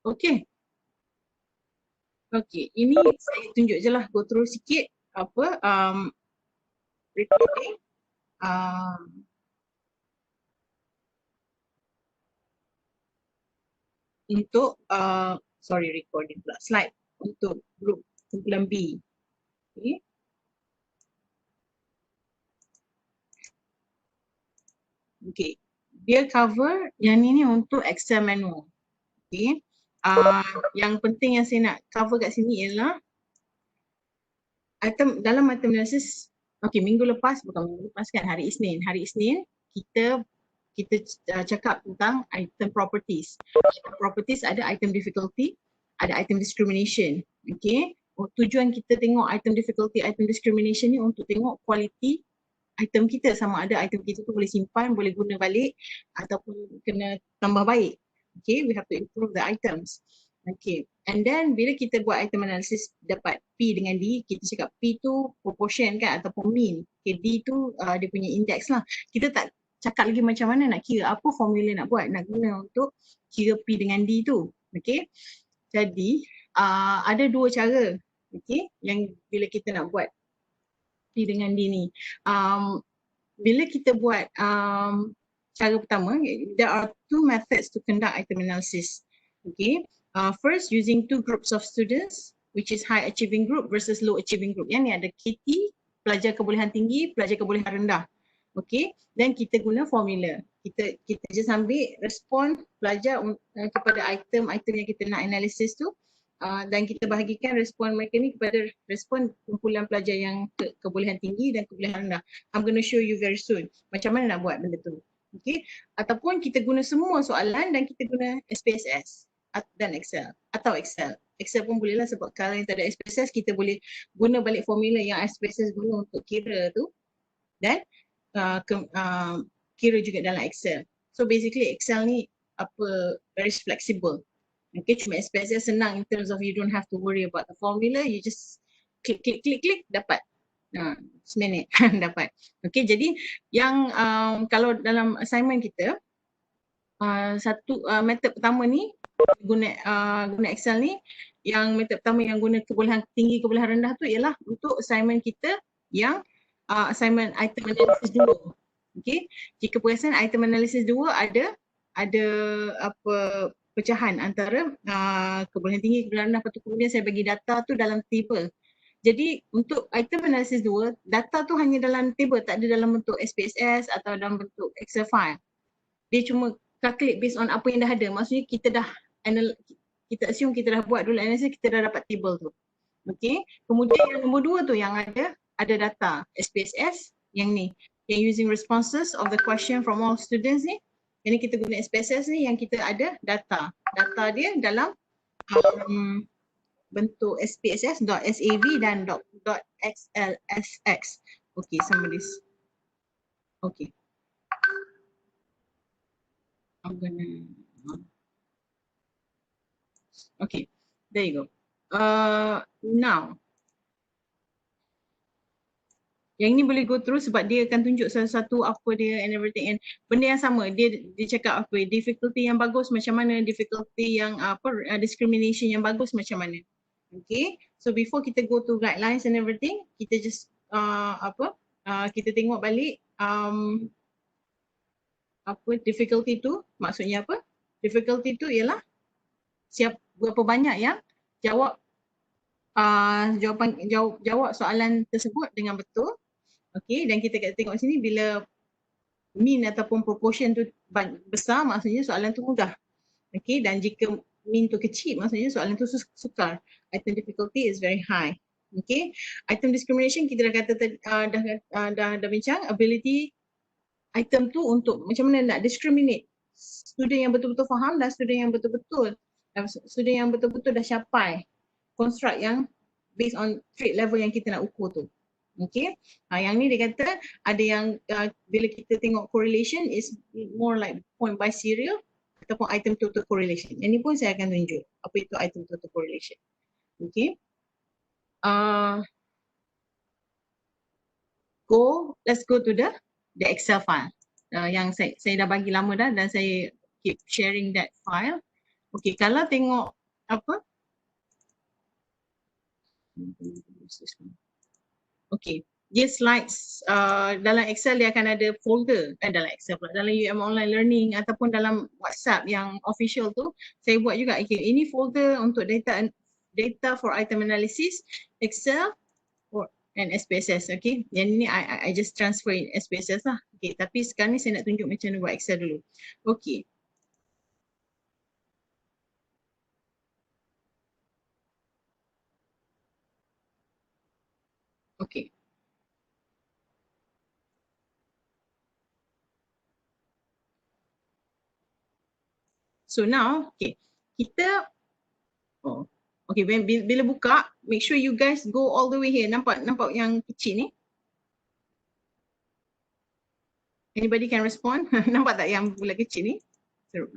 Okay. Okay, ini saya tunjuk je lah, go through sikit apa recording. Untuk sorry, recording pula, slide untuk group kumpulan B. Okay. Okay, dia cover yang ni untuk Excel manual. Okay. Yang penting yang saya nak cover kat sini ialah dalam item analysis. Okay, minggu lepas, bukan minggu lepas kan, hari Isnin kita cakap tentang item properties. Item properties ada item difficulty, ada item discrimination. Okay, tujuan kita tengok item difficulty, item discrimination ni untuk tengok kualiti item kita, sama ada item kita tu boleh simpan, boleh guna balik ataupun kena tambah baik. Okay, we have to improve the items. Okay, and then bila kita buat item analysis dapat P dengan D, kita cakap P tu proportion kan ataupun mean. Okay, D tu dia punya index lah. Kita tak cakap lagi macam mana nak kira, apa formula nak buat, nak guna untuk kira P dengan D tu. Okay, jadi ada dua cara, okay, yang bila kita nak buat P dengan D ni. Bila kita buat cara pertama, there are two methods to conduct item analysis. Okay, first using two groups of students, which is high achieving group versus low achieving group. Yang ni ada KT, pelajar kebolehan tinggi, pelajar kebolehan rendah. Okay, dan kita guna formula. Kita just ambil respon pelajar kepada item yang kita nak analisis tu, dan kita bahagikan respon mereka ni kepada respon kumpulan pelajar yang kebolehan tinggi dan kebolehan rendah. I'm going to show you very soon macam mana nak buat benda tu. Okay, ataupun kita guna semua soalan dan kita guna SPSS dan Excel atau Excel. Excel pun boleh lah, sebab kalau yang tak ada SPSS kita boleh guna balik formula yang SPSS guna untuk kira tu dan kira juga dalam Excel. So basically Excel ni very flexible. Okay, cuma SPSS senang in terms of you don't have to worry about the formula, you just klik dapat. Seminit dapat. Okay, jadi yang kalau dalam assignment kita, method pertama ni guna Excel ni, yang method pertama yang guna kebolehan tinggi, kebolehan rendah tu ialah untuk assignment kita yang assignment item analysis 2. Okay, jika perasan item analysis 2 ada pecahan antara kebolehan tinggi, kebolehan rendah, lepas tu kemudian saya bagi data tu dalam table. Jadi untuk item analysis 2, data tu hanya dalam table, tak ada dalam bentuk SPSS atau dalam bentuk Excel file. Dia cuma calculate based on apa yang dah ada. Maksudnya kita assume kita dah buat dulu analysis, kita dah dapat table tu. Okay, kemudian yang nombor 2 tu yang ada data SPSS yang ni, yang using responses of the question from all students ni. Yang ni kita guna SPSS ni, yang kita ada data dia dalam bentuk SPSS.sav dan .xlsx. Okay, somebody's okay. I'm gonna okay, there you go. Now yang ini boleh go through sebab dia akan tunjuk satu-satu apa dia and everything, and benda yang sama, dia cakap apa difficulty yang bagus macam mana, difficulty yang discrimination yang bagus macam mana. Okay, so before kita go to guidelines and everything, kita just kita tengok balik difficulty tu maksudnya apa. Difficulty tu ialah berapa banyak yang jawab soalan tersebut dengan betul. Okay, dan kita tengok sini bila mean ataupun proportion tu besar, maksudnya soalan tu mudah. Okay, dan jika mean tu kecil, maksudnya soalan tu sukar. Item difficulty is very high. Okay, item discrimination kita dah kata dah bincang, ability item tu untuk macam mana nak discriminate student yang betul-betul faham dan student yang betul-betul dah capai construct yang based on trait level yang kita nak ukur tu. Okay, yang ni dia kata ada yang bila kita tengok correlation is more like point by serial ataupun item total correlation. Yang ni pun saya akan tunjuk apa itu item total correlation. Okay, let's go to the Excel file yang saya dah bagi lama dah dan saya keep sharing that file. Okey, kalau tengok apa? Okey, dia slides dalam Excel dia akan ada folder, dalam Excel pula, dalam UM Online Learning ataupun dalam WhatsApp yang official tu, saya buat juga. Okay, ini folder untuk data for item analysis, Excel and SPSS. Okay, yang ini I just transfer in SPSS lah. Okay, tapi sekarang ni saya nak tunjuk macam mana buat Excel dulu. Okay. Okay. So now, okay, kita, oh, okay, bila buka, make sure you guys go all the way here. Nampak yang kecil ni? Anybody can respond? Nampak tak yang bulat kecil ni?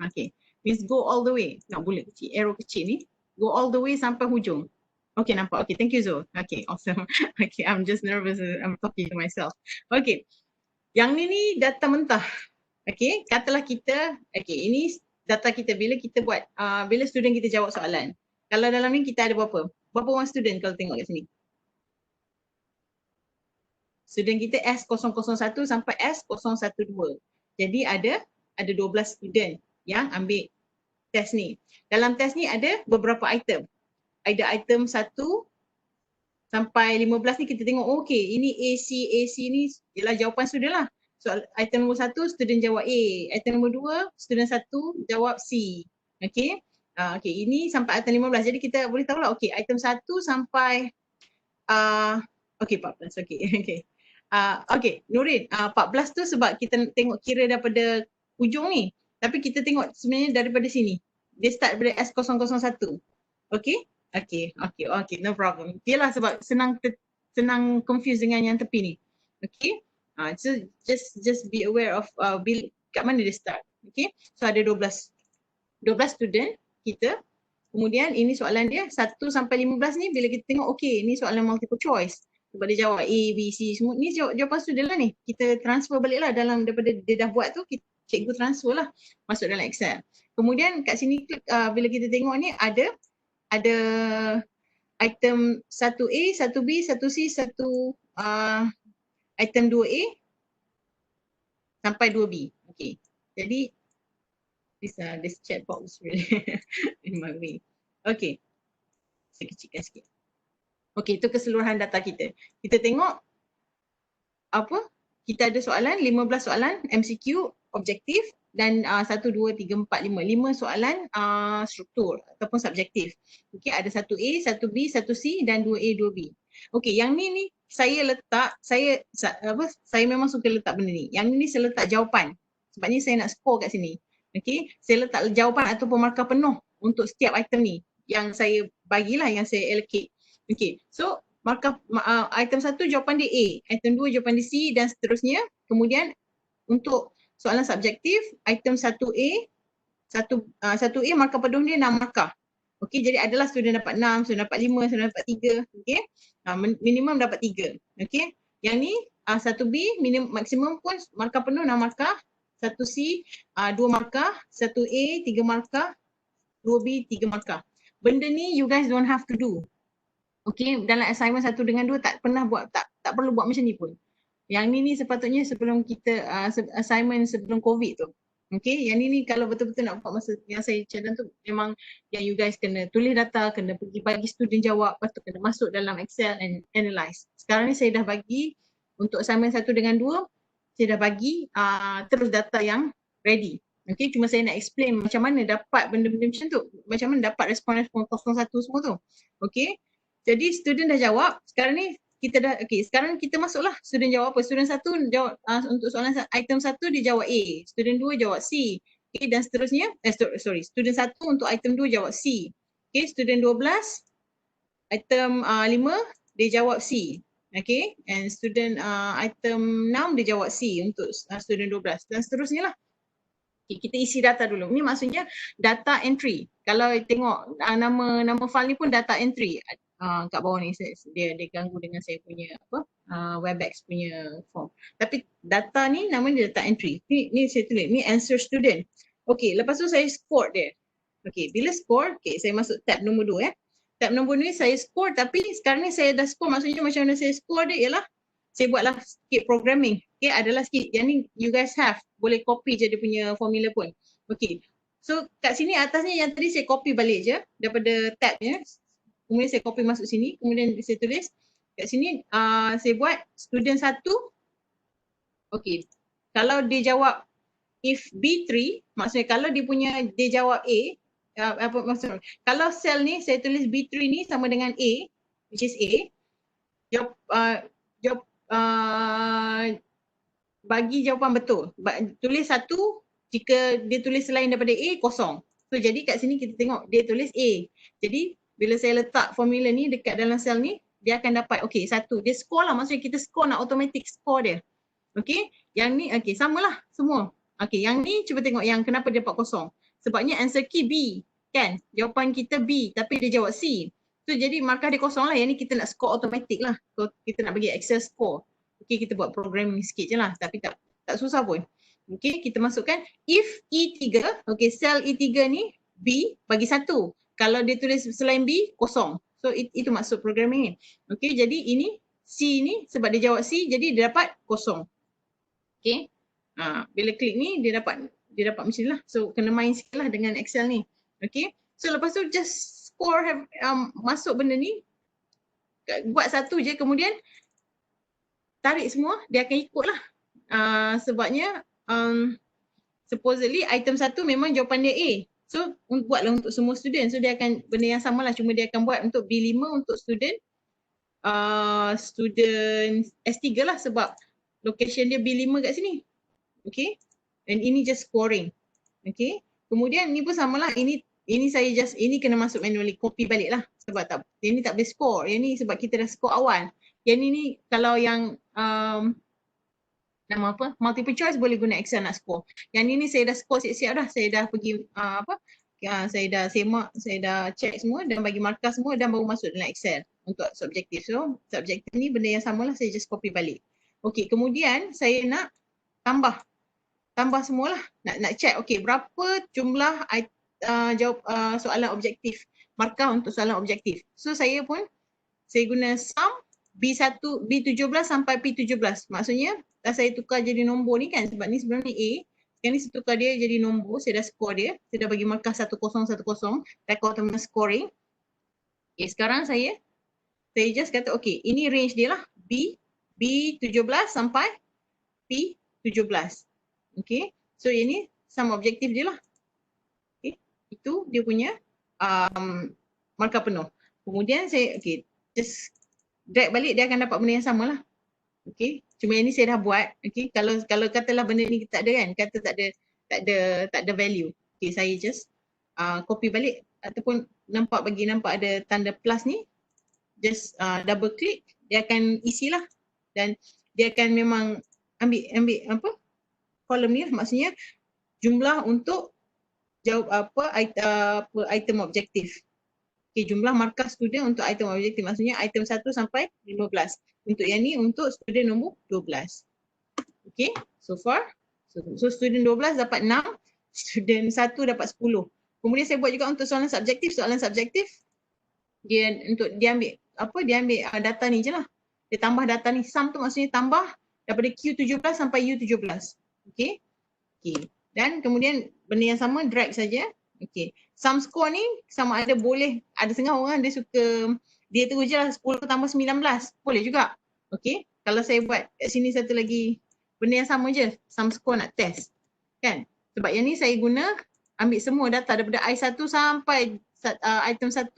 Okay, means go all the way. Nak bulat kecil, arrow kecil ni, go all the way sampai hujung. Okay, nampak. Okay, thank you Zul. Okay, awesome. Okay, I'm just nervous. I'm talking to myself. Okay, yang ni data mentah. Okay, katalah kita, okay, ini data kita bila kita buat, bila student kita jawab soalan. Kalau dalam ni kita ada berapa? Berapa orang student kalau tengok kat sini? Student kita S001 sampai S012. Jadi ada 12 student yang ambil test ni. Dalam test ni ada beberapa item. Ada item 1 sampai 15 ni kita tengok, okay, ini AC ni ialah jawapan student lah. So item nombor 1 student jawab A, item nombor 2 student 1 jawab C. Okay, okay, ini sampai item 15. Jadi kita boleh tahu lah, okay, item 1 sampai okay, 14. Okay, okay. Okay, Nurin, 14 tu sebab kita tengok kira daripada ujung ni. Tapi kita tengok sebenarnya daripada sini. Dia start daripada S001. Okay? Okay, no problem. Yelah sebab senang confuse dengan yang tepi ni. Okay? So just be aware of kat mana dia start. Okay? So ada 12 student kita. Kemudian ini soalan dia 1 sampai 15 ni bila kita tengok, okay, ni soalan multiple choice. Sebab dia jawab A, B, C semua. Ni jawapan student lah ni. Kita transfer balik lah daripada dia dah buat tu, cikgu transfer lah masuk dalam Excel. Kemudian kat sini bila kita tengok ni ada item 1A, 1B, 1C, 1 item 2A sampai 2B. Okay. Jadi this chat box really in my way. Okay. Saya kecilkan sikit. Okay, itu keseluruhan data kita. Kita tengok apa? Kita ada soalan, 15 soalan MCQ objektif dan 1, 2, 3, 4, 5. 5 soalan struktur ataupun subjektif. Okay, ada 1A, 1B, 1C dan 2A, 2B. Okay, yang ni saya letak, saya memang suka letak benda ni. Yang ni saya letak jawapan. Sebab ni saya nak score kat sini. Okay, saya letak jawapan ataupun markah penuh untuk setiap item ni. Yang saya bagilah, yang saya allocate. Okay, so markah item 1 jawapan dia A, item 2 jawapan dia C dan seterusnya. Kemudian untuk soalan subjektif, item 1A, 1A markah penuh dia 6 markah. Okey, jadi adalah student dapat 6, student dapat 5, student dapat 3. Okey, minimum dapat 3. Okey, yang ni 1B maksimum pun markah penuh 6 markah, 1C 2 markah, 1A 3 markah, 2B 3 markah. Benda ni you guys don't have to do. Okey, dalam assignment 1 dengan 2 tak pernah buat, tak perlu buat macam ni pun. Yang ni sepatutnya sebelum kita assignment sebelum COVID tu. Okay, yang ni kalau betul-betul nak buat masa yang saya cadang tu memang yang you guys kena tulis data, kena pergi bagi student jawab, lepas tu kena masuk dalam Excel and analyze. Sekarang ni saya dah bagi untuk assignment 1 dengan 2, saya dah bagi terus data yang ready. Okay, cuma saya nak explain macam mana dapat benda-benda macam tu, macam mana dapat respon-respon 01 semua tu. Okay, jadi student dah jawab, sekarang ni kita dah, okay, sekarang kita masuklah student jawab apa. Student 1 jawab untuk soalan item 1 dia jawab A, student 2 jawab C, okay, dan seterusnya, student 1 untuk item 2 jawab C, okay, student 12 item 5 dia jawab C, okay, and student item 6 dia jawab C untuk student 12 dan seterusnya lah. Okay, kita isi data dulu. Ni maksudnya data entry. Kalau tengok nama file ni pun data entry. Kat bawah ni dia ganggu dengan saya punya Webex punya form. Tapi data ni namanya data entry. Ni saya tulis, ni answer student. Okay, lepas tu saya score dia. Okay, bila score, okay, saya masuk tab nombor 2 Tab nombor 2 ni saya score, tapi sekarang ni saya dah score, maksudnya macam mana saya score dia ialah saya buatlah sikit programming. Okay, adalah sikit. Yang ni you guys have. Boleh copy je dia punya formula pun. Okay. So kat sini atasnya yang tadi saya copy balik je daripada tabnya. Kemudian saya copy masuk sini. Kemudian saya tulis. Kat sini saya buat student 1. Okay. Kalau dia jawab if B3, maksudnya kalau dia jawab A, apa maksudnya? Kalau sel ni saya tulis B3 ni sama dengan A, which is A, jawab bagi jawapan betul. Tulis 1, jika dia tulis selain daripada A, kosong. So jadi kat sini kita tengok dia tulis A. Jadi bila saya letak formula ni dekat dalam sel ni, dia akan dapat, okay, 1. Dia score lah, maksudnya kita score nak automatic score dia. Okay, yang ni, okay, samalah semua. Okay, yang ni cuba tengok yang kenapa dia dapat kosong. Sebabnya answer key B, kan? Jawapan kita B, tapi dia jawab C. So jadi markah dia kosong lah, yang ni kita nak score automatic lah. So kita nak bagi Excel score. Okay, kita buat programming sikit je lah, tapi tak susah pun. Okay, kita masukkan if E3, okay, sel E3 ni B bagi 1. Kalau dia tulis selain B, kosong. So itu maksud programming ni. Okay, jadi ini C ni sebab dia jawab C, jadi dia dapat kosong. Okay, bila klik ni dia dapat macam ni lah. So kena main sikit lah dengan Excel ni. Okay, so lepas tu just score masuk benda ni, buat satu je, kemudian tarik semua, dia akan ikut lah. Sebabnya supposedly item 1 memang jawapan dia A. So buatlah untuk semua student. So dia akan benda yang sama lah, cuma dia akan buat untuk B5 untuk student S3 lah, sebab location dia B5 kat sini. Okay, and ini just scoring. Okay, kemudian ni pun samalah, ini saya just, ini kena masuk manually, copy balik lah, sebab ini tak boleh score. Yang ni sebab kita dah score awal. Yang ni kalau yang nama apa, multiple choice boleh guna Excel nak score. Yang ni saya dah score siap-siap dah. Saya dah pergi saya dah semak, saya dah check semua dan bagi markah semua dan baru masuk dalam Excel untuk subjektif. So subjektif ni benda yang samalah, saya just copy balik. Okay, kemudian saya nak tambah semualah. Nak check, okay, berapa jumlah jawab soalan objektif, markah untuk soalan objektif. So saya guna sum B1, B17 sampai P17. Maksudnya dah saya tukar jadi nombor ni kan, sebab ni sebenarnya A. Sekarang ni saya tukar dia jadi nombor, saya dah score dia. Saya dah bagi markah 1010, record terminal scoring. Okay, sekarang saya just kata, okay, ini range dia lah, B17 sampai P17. Okay, so ini sum objektif dia lah. Okay, itu dia punya markah penuh. Kemudian saya, okay, just drag balik, dia akan dapat benda yang sama lah. Okay, cuma yang ni saya dah buat. Okay, kalau katalah benda ni tak ada kan, kata tak ada value. Okay, saya just copy balik ataupun nampak ada tanda plus ni, just double click, dia akan isi lah, dan dia akan memang ambil apa kolom ni lah, maksudnya jumlah untuk jawab item objektif. Okay, jumlah markah student untuk item objektif, maksudnya item 1 sampai 15. Untuk yang ni untuk student nombor 12. Okay, so far. So student 12 dapat 6, student 1 dapat 10. Kemudian saya buat juga untuk soalan subjektif. Dia ambil data ni je lah. Dia tambah data ni. Sum tu maksudnya tambah daripada Q17 sampai U17. Okay. Dan kemudian benda yang sama, drag saja. Okay. Sum score ni sama ada boleh, ada setengah orang dia suka, dia terus je lah 10 tambah 19. Boleh juga. Okay. Kalau saya buat kat sini satu lagi, benda yang sama je, sum score nak test. Kan? Sebab yang ni saya guna ambil semua data daripada I1 sampai item 1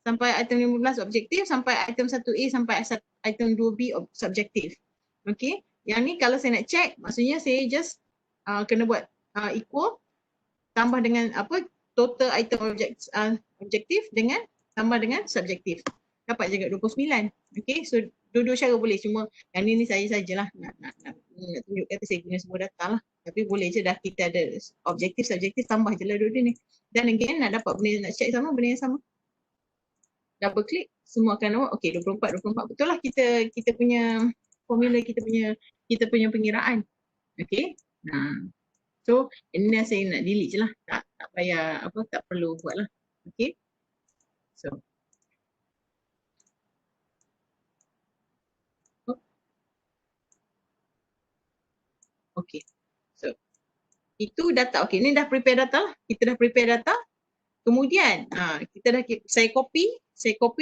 sampai item 15 objektif, sampai item 1A sampai item 2B subjektif. Okay. Yang ni kalau saya nak check, maksudnya saya just kena buat equal, tambah dengan apa, total item objektif dengan tambah dengan subjektif. Dapat juga 29. Okay, so dua-dua cara boleh, cuma yang ni saya sajalah nak tunjuk kata saya guna semua data lah. Tapi boleh je dah kita ada objektif, subjektif, tambah je lah dua-dua ni. Dan again nak dapat benda, nak check sama, benda yang sama. Double click, semua akan nampak. Okay, 24. Betul lah kita punya formula, kita punya pengiraan. Okay. So ini saya nak delete je lah. Tak payah apa, tak perlu buat lah. Okay. So okay. So itu data. Okay, ni dah prepare data lah. Kita dah prepare data. Kemudian kita dah, saya copy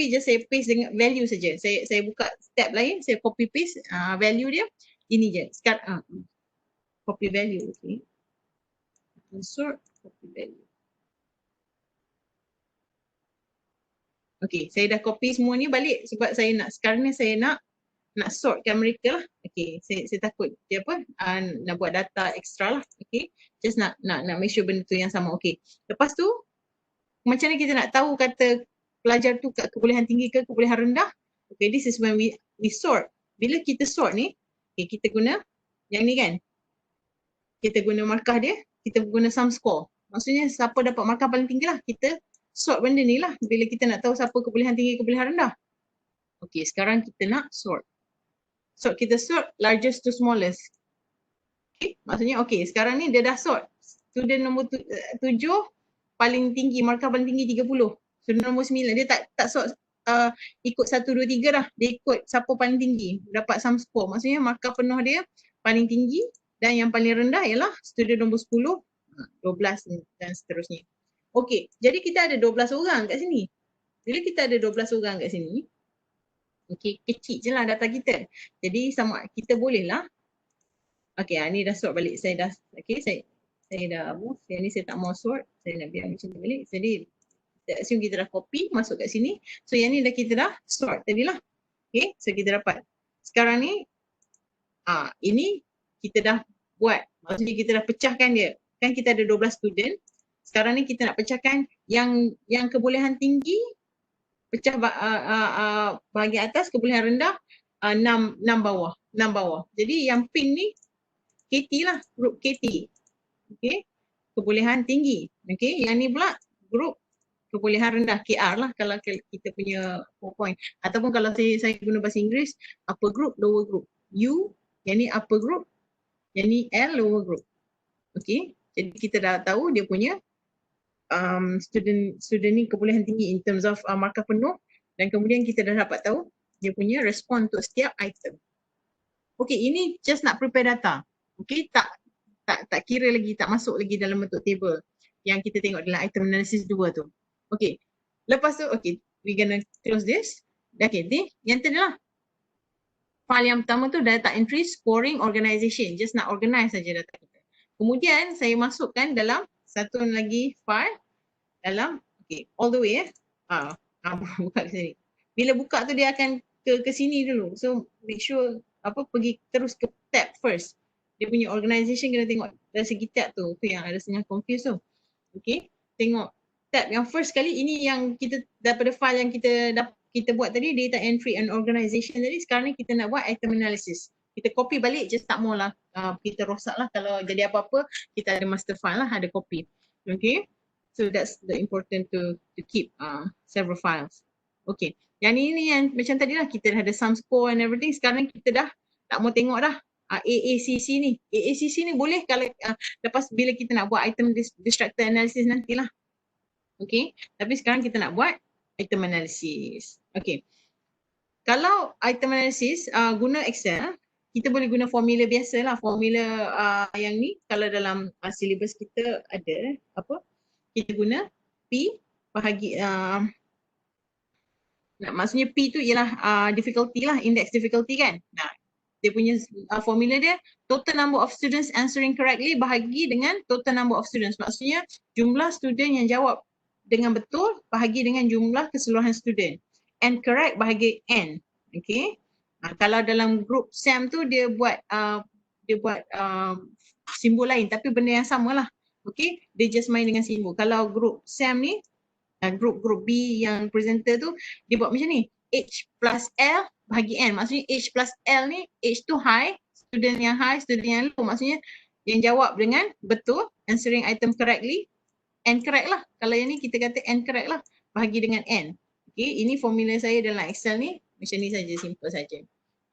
je, saya paste dengan value saja. Saya buka tab lain, saya copy paste value dia. Ini je. Sekarang copy value. Okay. Insert copy value. Okay, saya dah copy semua ni balik sebab saya nak, sekarang ni saya nak sortkan mereka lah. Okay, saya takut dia apa, nak buat data extra lah. Okay, just nak make sure benda tu yang sama. Okay, lepas tu macam mana kita nak tahu kata pelajar tu kat kebolehan tinggi ke kebolehan rendah? Okay, this is when we sort. Bila kita sort ni, okay, kita guna yang ni kan. Kita guna markah dia, kita guna sum score. Maksudnya siapa dapat markah paling tinggi lah, kita sort benda ni lah bila kita nak tahu siapa kebolehan tinggi, kebolehan rendah. Okay, sekarang kita nak sort. So kita sort largest to smallest. Okay, maksudnya okay, sekarang ni dia dah sort. Student nombor 7 paling tinggi, markah paling tinggi 30. Student nombor 9, dia tak sort ikut 1, 2, 3 dah. Dia ikut siapa paling tinggi, dapat sum score. Maksudnya markah penuh dia paling tinggi dan yang paling rendah ialah student nombor 10, 12 dan seterusnya. Okay, jadi kita ada 12 orang kat sini. Bila kita ada 12 orang kat sini, okay, kecil je lah data kita. Jadi sama kita boleh lah. Okay, ni dah sort balik. Saya dah, okay, saya dah apa, yang ni saya tak mau sort. Saya nak biar macam ni balik. Jadi, assume kita dah copy, masuk kat sini. So, yang ni dah kita dah sort tadi lah. Okay, so kita dapat. Sekarang ni, ini kita dah buat. Maksudnya kita dah pecahkan dia. Kan kita ada 12 student. Sekarang ni kita nak pecahkan yang kebolehan tinggi, pecah bahagian atas, kebolehan rendah, 6 bawah. 6 bawah. Jadi yang pink ni KT lah, grup KT. Okay, kebolehan tinggi. Okay, yang ni pula grup kebolehan rendah, KR lah kalau kita punya PowerPoint. Ataupun kalau saya guna bahasa Inggeris, upper group, lower group. U, yang ni upper group, yang ni L, lower group. Okay, jadi kita dah tahu dia punya student ni kebolehan tinggi in terms of markah penuh, dan kemudian kita dah dapat tahu dia punya respon untuk setiap item. Okay, ini just nak prepare data. Okay, tak kira lagi, tak masuk lagi dalam bentuk table yang kita tengok dalam item analysis 2 tu. Okay, lepas tu, okay, we gonna close this. Okay, ni yang tadi lah. File yang pertama tu data entry, scoring, organization. Just nak organize saja data kita. Kemudian saya masukkan dalam satu lagi file dalam, okay, all the way buka ke sini. Bila buka tu dia akan ke sini dulu. So make sure pergi terus ke tab first. Dia punya organization kena tengok dari segi tab tu. Tu yang ada setengah confused tu. Okay, tengok tab yang first kali, ini yang kita daripada file yang kita buat tadi, data entry and organization tadi. Sekarang ni kita nak buat item analysis. Kita copy balik, just tak maulah kita rosak lah. Kalau jadi apa-apa, kita ada master file lah, ada copy. Okay, so that's the important to keep several files. Okay, yang ini yang macam tadi lah, kita dah ada sum score and everything. Sekarang kita dah tak mau tengok dah AACC ni. AACC ni boleh kalau lepas bila kita nak buat item distractor analysis nantilah. Okay, tapi sekarang kita nak buat item analysis. Okay, kalau item analysis guna Excel, kita boleh guna formula biasa lah. Formula yang ni kalau dalam syllabus kita ada kita guna P bahagi maksudnya P tu ialah difficulty lah, index difficulty kan. Nah, dia punya formula dia total number of students answering correctly bahagi dengan total number of students. Maksudnya jumlah student yang jawab dengan betul bahagi dengan jumlah keseluruhan student. And correct bahagi N. Okay. Kalau dalam group SAM tu dia buat simbol lain tapi benda yang samalah. Okay. Dia just main dengan simbol. Kalau group SAM ni, group B yang presenter tu, dia buat macam ni. H plus L bahagi N. Maksudnya H plus L ni, H tu high, student yang high, student yang low. Maksudnya yang jawab dengan betul, answering item correctly, N correct lah. Kalau yang ni kita kata N correct lah, bahagi dengan N. Okay, ini formula saya dalam Excel ni, macam ni saja, simple saja.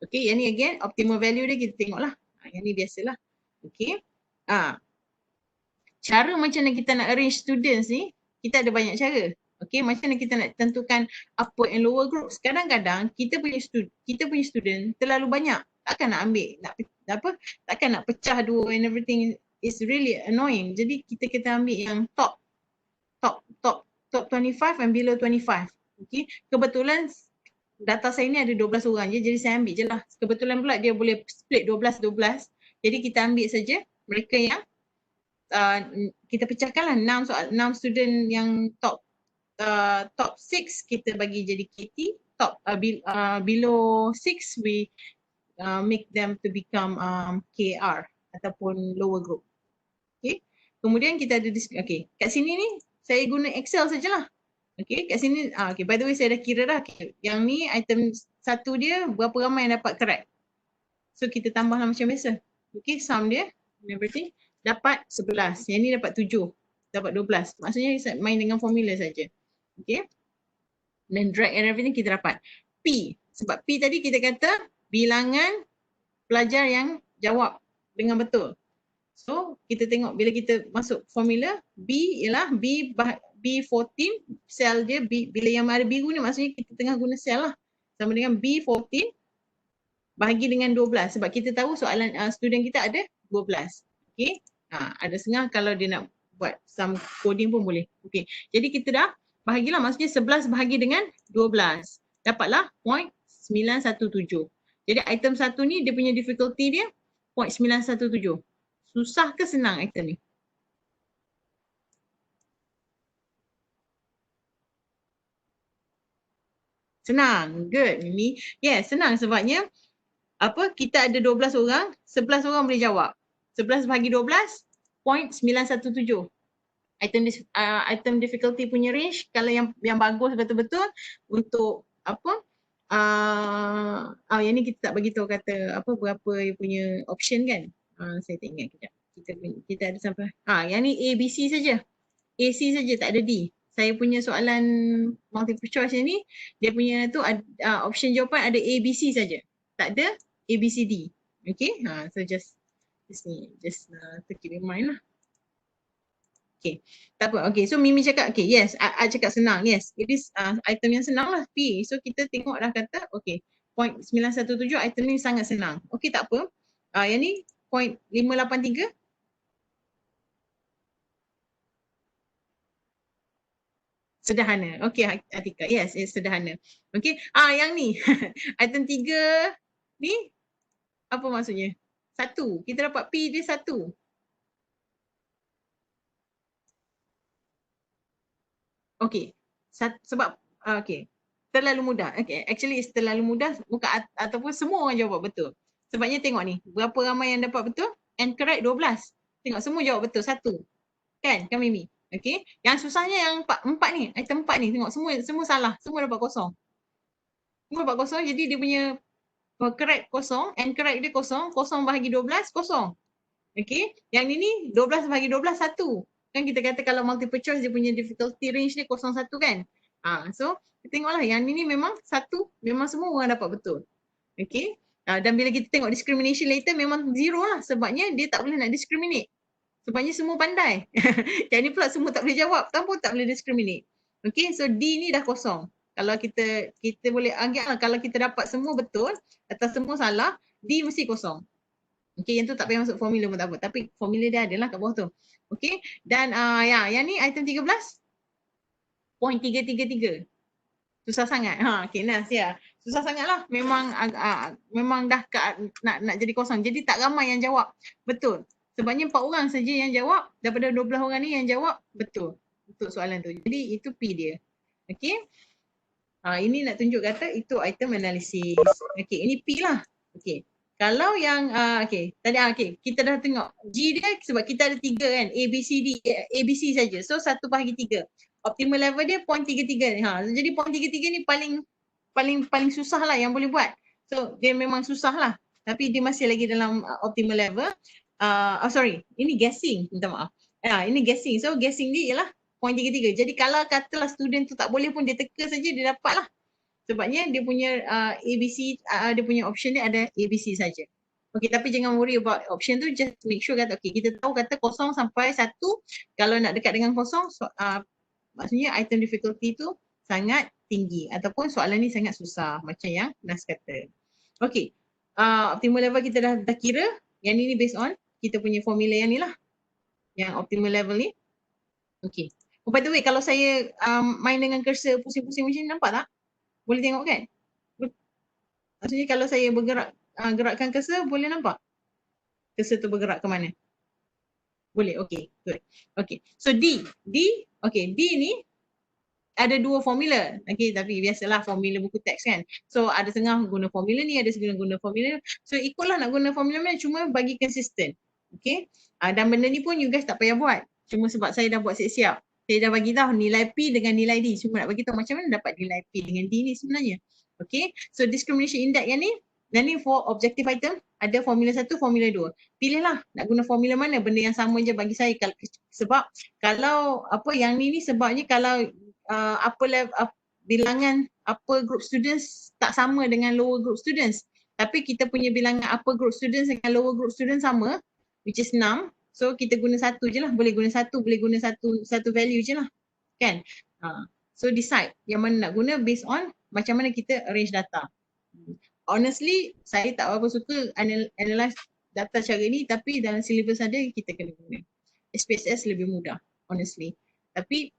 Okay, yang ni again, optimal value dia kita tengok lah. Yang ni biasalah. Okay. Cara macam mana kita nak arrange students ni, kita ada banyak cara. Okay, macam mana kita nak tentukan upper and lower groups. Kadang-kadang kita punya student terlalu banyak. Takkan nak ambil, takkan nak pecah dua and everything is really annoying. Jadi kita ambil yang top 25 and below 25. Okay, kebetulan data saya ni ada 12 orang je, jadi saya ambil je lah. Kebetulan pula dia boleh split 12-12. Jadi kita ambil saja mereka yang kita pecahkanlah 6 student yang top 6 kita bagi jadi KT, top below 6 we make them to become KR ataupun lower group. Okay. Kemudian kita ada okay. Kat sini ni saya guna Excel sajalah. Okay, kat sini okay. By the way saya dah kira dah. Okay. Yang ni item 1 dia berapa ramai yang dapat correct. So kita tambahlah macam biasa. Okay, sum dia and everything. Dapat 11. Yang ni dapat 7. Dapat 12. Maksudnya main dengan formula saja. Okay. Dan drag and everything kita dapat. P. Sebab P tadi kita kata bilangan pelajar yang jawab dengan betul. So kita tengok bila kita masuk formula B ialah B14 sel dia B, bila yang ada biru ni maksudnya kita tengah guna sel lah. Sama dengan B14 bahagi dengan 12 sebab kita tahu soalan student kita ada 12. Okay. Ada setengah kalau dia nak buat some coding pun boleh. Okay. Jadi kita dah bahagilah maksudnya 11 bahagi dengan 12. Dapatlah 0.917. Jadi item 1 ni dia punya difficulty dia 0.917. Susah ke senang item ni? Senang. Good. Mimi. Yes, senang sebabnya kita ada 12 orang, 11 orang boleh jawab. 11 bahagi 12, 0.917. Item difficulty punya range, kalau yang bagus betul-betul untuk yang ni kita tak bagi tahu kata berapa punya option kan. Saya tak ingat kejap. Kita ada sampai yang ni A, B, C saja. A, C saja, tak ada D. Saya punya soalan multiple choice ni dia punya tu option jawapan ada A, B, C saja. Tak ada A, B, C, D. Okay, so just to keep in mind lah. Okay, tak apa. Okay, so Mimi cakap, okay, yes, I cakap senang. Yes, it is item yang senang lah, P. So kita tengok dah kata, okay, 0.917 item ni sangat senang. Okay, tak apa. Yang ni 0.583. Sederhana. Okay, Atika. Yes, it's sederhana. Okay, yang ni. Item 3 ni, apa maksudnya? 1. Kita dapat P dia 1. Okay. Sebab, okay. Terlalu mudah. Okay, actually it's terlalu mudah ataupun semua orang jawab betul. Sebabnya tengok ni, berapa ramai yang dapat betul? And correct 12. Tengok semua jawab betul 1. Kan Mimi? Okay. Yang susahnya yang 4 ni, item 4 ni. Tengok semua salah. Semua dapat kosong. Semua dapat kosong, jadi dia punya correct kosong, and correct dia kosong. Kosong bahagi 12, kosong. Okay. Yang ni 12 bahagi 12, 1. Kan kita kata kalau multiple choice dia punya difficulty range dia 01 kan. So kita tengoklah yang ni memang 1, memang semua orang dapat betul. Okay. Dan bila kita tengok discrimination later memang 0 lah sebabnya dia tak boleh nak discriminate. Sebabnya semua pandai. Yang ni pula semua tak boleh jawab, pun tak boleh discriminate. Okay, so D ni dah kosong. Kalau kita boleh anggap lah kalau kita dapat semua betul atau semua salah, D mesti kosong. Okay, yang tu tak payah masuk formula pun tak apa. Tapi formula dia adalah kat bawah tu. Okay, dan yang ni item 13. 0.333. Susah sangat. Okay, Nas ya. Susah sangat lah. Memang dah nak jadi kosong. Jadi tak ramai yang jawab betul. Sebabnya 4 orang saja yang jawab. Daripada 12 orang ni yang jawab betul. Untuk soalan tu. Jadi itu P dia. Okay. Ini nak tunjuk kata itu item analisis. Okay, ini P lah. Okay. Kalau yang okay, tadi okay, kita dah tengok G dia sebab kita ada 3 kan, A B C D, A B C saja. So 1 bahagi 3. Optimal level dia 0.33 ni. Jadi 0.33 ni paling susah lah yang boleh buat. So dia memang susah lah. Tapi dia masih lagi dalam optimal level. Sorry, ini guessing, minta maaf. Ini guessing. So guessing dia ialah 0.33. Jadi kalau katalah student tu tak boleh pun dia teka saja dia dapat lah. Sebabnya dia punya ABC, dia punya option dia ada ABC saja. Okay, tapi jangan worry about option tu, just make sure kata, okay, kita tahu kata 0 sampai 1, kalau nak dekat dengan 0, maksudnya item difficulty tu sangat tinggi ataupun soalan ni sangat susah macam yang Nas kata. Okay, optimal level kita dah kira, yang ni based on kita punya formula yang ni lah, yang optimal level ni. Okay, oh, by the way, kalau saya main dengan cursor pusing-pusing macam ni, nampak tak? Boleh tengok kan? Maksudnya kalau saya bergerak, gerakkan cursor, boleh nampak? Cursor tu bergerak ke mana? Boleh, okay, good. Okay, so D, okay, D ni ada dua formula, okay, tapi biasalah formula buku teks kan. So ada setengah guna formula ni, ada setengah guna formula ni. So ikutlah nak guna formula mana, cuma bagi consistent. Okay, dan benda ni pun you guys tak payah buat. Cuma sebab saya dah buat siap-siap. Saya dah bagi tahu nilai P dengan nilai D. Cuma nak bagi tahu macam mana dapat nilai P dengan D ni sebenarnya. Okay, so discrimination index yang ni for objective item, ada formula 1, formula 2. Pilihlah nak guna formula mana, benda yang sama je bagi saya. Sebab kalau apa yang ni sebabnya kalau bilangan upper group students tak sama dengan lower group students. Tapi kita punya bilangan upper group students dengan lower group students sama, which is 6. So kita guna satu je lah, boleh guna satu value je lah. Kan? So decide yang mana nak guna based on macam mana kita arrange data. Honestly, saya tak berapa suka analyze data cara ni, tapi dalam syllabus ada kita kena guna. SPSS lebih mudah, honestly. Tapi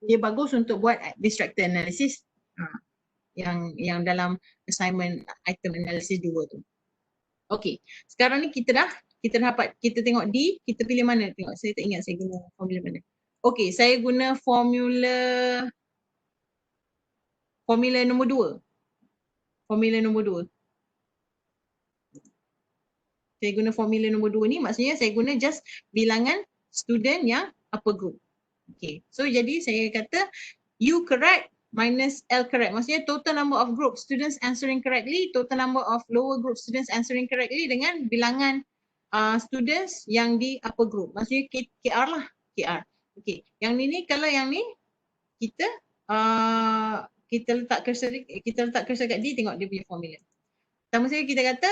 dia bagus untuk buat distractor analysis yang dalam assignment item analysis 2 tu. Okay, sekarang ni kita dapat, kita tengok D, kita pilih mana? Tengok, saya tak ingat saya guna formula mana. Okay, saya guna formula nombor 2. Formula nombor 2. Saya guna formula nombor 2 ni, maksudnya saya guna just bilangan student yang upper group. Okay, so jadi saya kata U correct minus L correct. Maksudnya total number of group students answering correctly, total number of lower group students answering correctly dengan bilangan students yang di upper group. Maksudnya KR lah, KR. Okay, yang ni kalau yang ni kita letak cursor kat D, tengok dia punya formula. Pertama sekali kita kata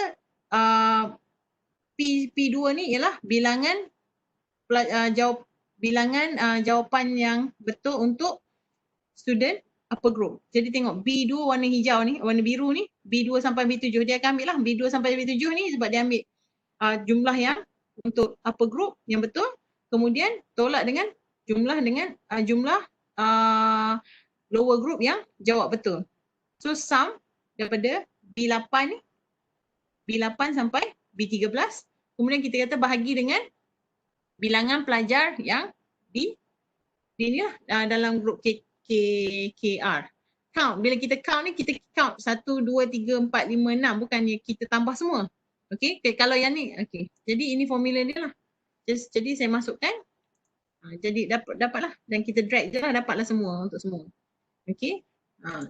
P2 ni ialah bilangan jawapan yang betul untuk student upper group. Jadi tengok B2 warna hijau ni, warna biru ni, B2 sampai B7. Dia akan ambil lah B2 sampai B7 ni sebab dia ambil jumlah yang untuk upper group yang betul. Kemudian tolak dengan jumlah lower group yang jawab betul. So sum daripada B8 ni, B8 sampai B13. Kemudian kita kata bahagi dengan bilangan pelajar yang di ni lah dalam grup KR. Count, bila kita count ni kita count 1, 2, 3, 4, 5, 6, bukannya kita tambah semua. Okay, kalau yang ni, okay. Jadi ini formula dia lah. Jadi saya masukkan, jadi dapatlah dan kita drag je lah, dapatlah semua untuk semua. Okay,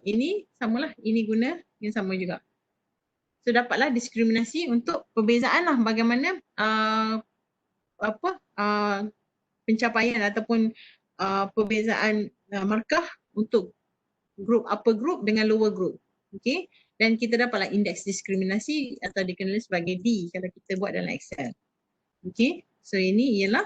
ini samalah, ini guna yang sama juga. So dapatlah diskriminasi untuk perbezaan lah bagaimana pencapaian ataupun perbezaan markah untuk group upper group dengan lower group. Okay, dan kita dapatlah indeks diskriminasi atau dikenali sebagai D kalau kita buat dalam Excel. Okay, so ini ialah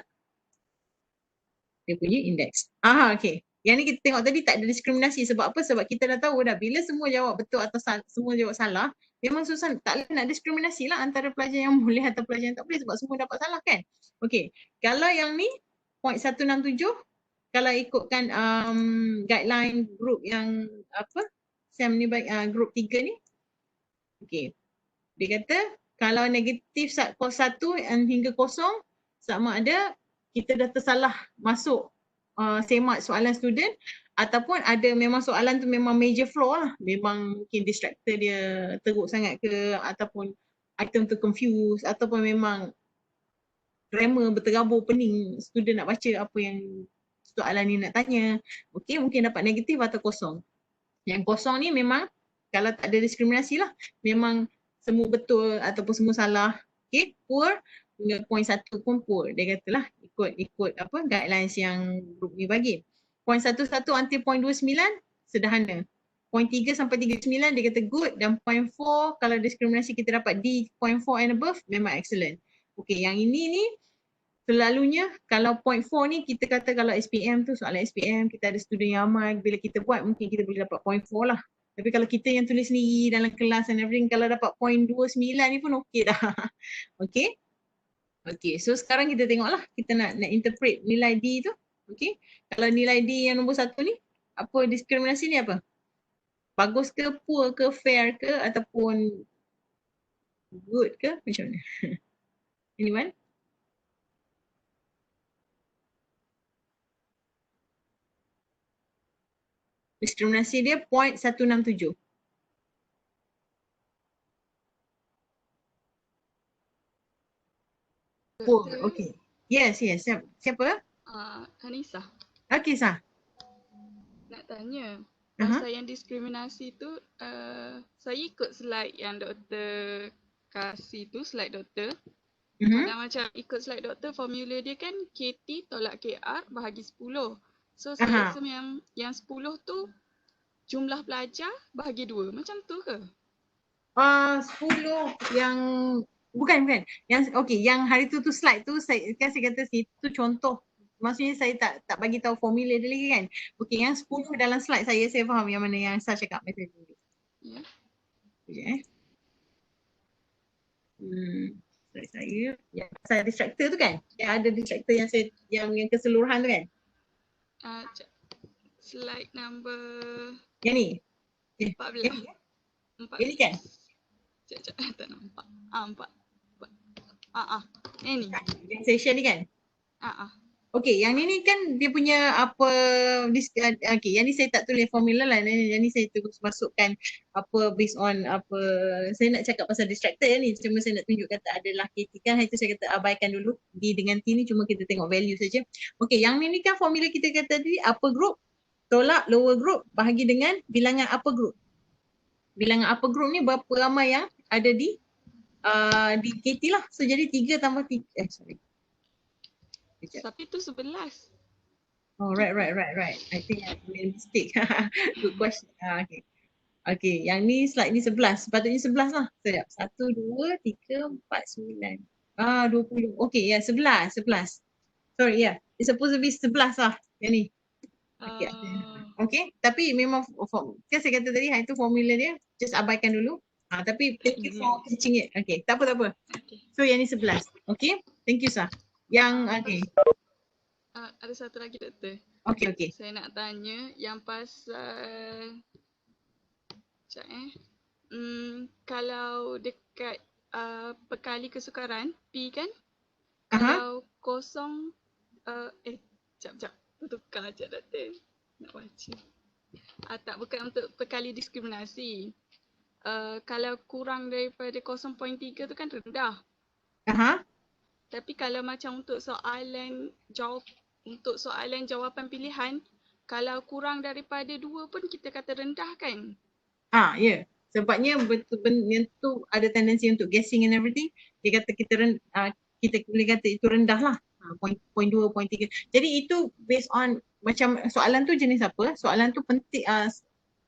dia punya indeks. Okay. Yang ni kita tengok tadi tak ada diskriminasi. Sebab apa? Sebab kita dah tahu dah bila semua jawab betul atau semua jawab salah, memang susah, tak boleh nak diskriminasi lah antara pelajar yang boleh atau pelajar yang tak boleh sebab semua dapat salah kan. Okay, kalau yang ni point 167, kalau ikutkan guideline group yang SAM ni baik, group 3 ni, okay, dia kata kalau negatif 1 hingga 0 sama ada kita dah tersalah masuk semat soalan student ataupun ada memang soalan tu memang major flaw lah, memang mungkin distractor dia teruk sangat ke, ataupun item tu confused, ataupun memang grammar berterabur pening student nak baca apa yang soalan ni nak tanya. Okay, mungkin dapat negatif atau 0. Yang 0 ni memang kalau tak ada diskriminasi lah, memang semua betul ataupun semua salah. Okay, poor hingga point 1 pun poor. Dia katalah ikut guidelines yang group ni bagi. Point 11 until point 29 sederhana. point 3 sampai 39 dia kata good, dan point 4 kalau diskriminasi kita dapat D point 4 and above memang excellent. Okay, yang ini ni selalunya kalau point 4 ni kita kata kalau SPM tu soalan SPM kita ada student yang ramai, bila kita buat mungkin kita boleh dapat point 4 lah. Tapi kalau kita yang tulis sendiri dalam kelas and everything, kalau dapat point 29 ni pun okey dah. Okay. Okay, so sekarang kita tengoklah kita nak interpret nilai D tu. Okay, kalau nilai D yang nombor 1 ni, apa diskriminasi ni apa? Bagus ke, poor ke, fair ke, ataupun good ke, macam mana? Anyone? Diskriminasi dia point 167. Poor, okay. Yes, siapa? Hanisa. Okay, Sah. Nak tanya, pasal yang diskriminasi tu, saya ikut slide yang doktor kasih tu, slide doktor. Kalau macam ikut slide doktor, formula dia kan KT tolak KR bahagi 10. So saya assume yang 10 tu jumlah pelajar bahagi 2. Macam tu ke? 10 yang bukan. Yang okey, yang hari tu slide tu saya kata situ contoh. Maksudnya saya tak bagi tahu formula dia lagi kan. Okey, yang 10 dalam slide saya faham yang mana yang saya cakap masa dulu. Ya. Okey. Slide saya yang pasal distractor tu kan. Yang ada distractor yang keseluruhan tu kan. Slide number yang ni. 14. Ini kan? Sekejap, tak nampak. 4. Yang ni. Session ni kan? Okey, yang ni kan dia punya apa, okey, yang ni saya tak tulis formula lah. Yang ni saya terus masukkan apa based on apa, saya nak cakap pasal distractor ni. Cuma saya nak tunjuk kata adalah KT kan. Itu saya kata abaikan dulu. D dengan T ni cuma kita tengok value saja. Okey, yang ni kan formula kita kata tadi upper group tolak lower group bahagi dengan bilangan upper group. Bilangan upper group ni berapa ramai yang ada di KT lah. So jadi 3 tambah 3. Sorry. Tapi tu 11. Oh, right. I think I made a mistake. Good question. Okay, yang ni slide ni 11. Sepatutnya 11 lah. Sekejap. 1, 2, 3, 4, 9. 20. Okay, 11. Sorry, it's supposed to be 11 lah. Yang ni. Okay, tapi memang kan saya kata tadi itu formula dia. Just abaikan dulu. Tapi thank you for teaching it. Okay, tak apa. Okay. So yang ni 11. Okay, thank you Sah. Yang ada satu lagi doktor. Okay. Saya nak tanya yang pasal kalau dekat perkali kesukaran P kan, kalau kosong jap tukar je doktor nak baca. Tak, bukan untuk perkali diskriminasi. Kalau kurang daripada 0.3 tu kan rendah. Tapi kalau macam untuk soalan jawapan pilihan, kalau kurang daripada 2 pun kita kata rendah kan? Ya. Sebabnya betul yang tu ada tendensi untuk guessing and everything. Dia kata kita boleh kata itu rendah lah. Point 2, point 3. Jadi itu based on macam soalan tu jenis apa? Soalan tu penting,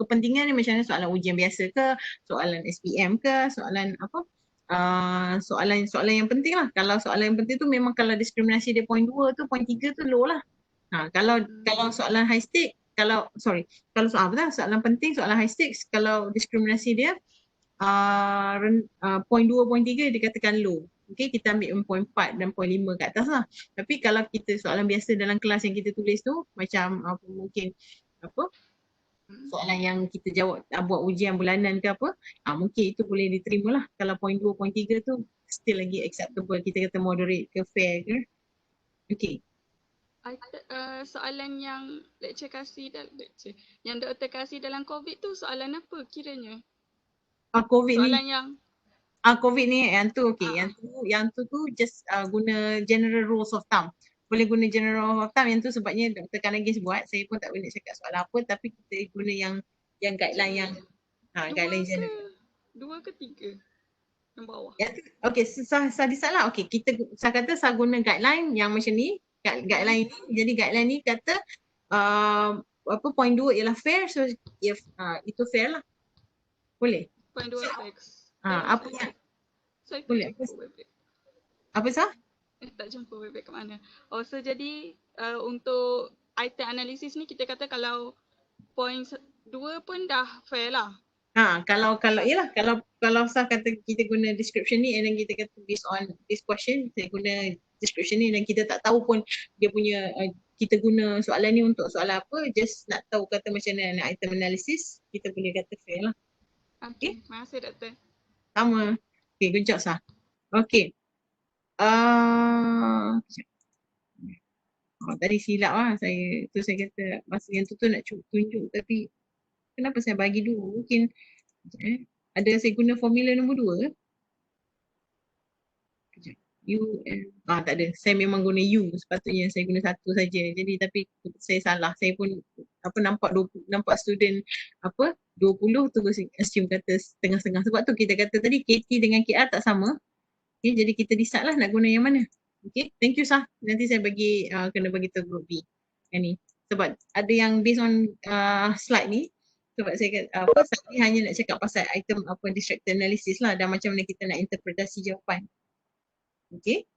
kepentingan ni macam mana, soalan ujian biasa ke, soalan SPM ke, soalan apa? Soalan yang penting lah. Kalau soalan yang penting tu memang kalau diskriminasi dia point 2 tu, point 3 tu low lah. Kalau soalan high stake, kalau soalan penting, soalan high stakes, kalau diskriminasi dia point 2, point 3 dikatakan low. Okay, kita ambil point 4 dan point 5 kat atas lah. Tapi kalau kita soalan biasa dalam kelas yang kita tulis tu, macam mungkin soalan yang kita jawab buat ujian bulanan ke apa, mungkin itu boleh diterima lah. Kalau point 2, point 3 tu still lagi acceptable. Kita kata moderate ke fair ke. Okay. Soalan yang lecturer kasih yang doktor kasih dalam COVID tu soalan apa kiranya? COVID soalan ni. Yang COVID ni yang tu okey. Yang tu just guna general rules of thumb. Boleh guna general rules of thumb yang tu sebabnya Dr. Kanagis buat. Saya pun tak boleh cakap soalan apa, tapi kita guna yang guideline yang guideline general. 2 ke 3? Yang bawah. Okey, saya salah. Okey, saya kata saya guna guideline yang macam ni. Guideline ni. Jadi guideline ni kata point 2 ialah fair, so if itu fair lah. Boleh? Point 2 fix. Apa yang Saya tak boleh? jumpa web-web. Apa sah? Tak jumpa web-web kat mana. Oh, so jadi untuk item analysis ni kita kata kalau point 2 pun dah fair lah. Kalau yalah, kalau sah kata kita guna description ni and then kita kata based on this question, saya guna description ni dan kita tak tahu pun dia punya kita guna soalan ni untuk soalan apa, just nak tahu kata macam mana nak item analysis, kita boleh kata fair lah. Okay, terima kasih Doktor. Sama. Okay, good job sah. Okay. Tadi silap lah saya. Tu saya kata masa yang tu nak tunjuk tapi kenapa saya bagi dulu? Mungkin ada saya guna formula nombor 2 ke? U tak ada. Saya memang guna U. Sepatutnya saya guna 1 saja. Jadi tapi saya salah. Saya pun nampak student 20 terus assume kata setengah-setengah. Sebab tu kita kata tadi KT dengan KR tak sama. Okay, jadi kita decide lah nak guna yang mana. Okay, thank you Sah. Nanti saya kena bagi tahu group B. Yang ni. Sebab ada yang based on slide ni. Sebab saya kata saya hanya nak cakap pasal item distracted analysis lah dan macam mana kita nak interpretasi jawapan. Okay.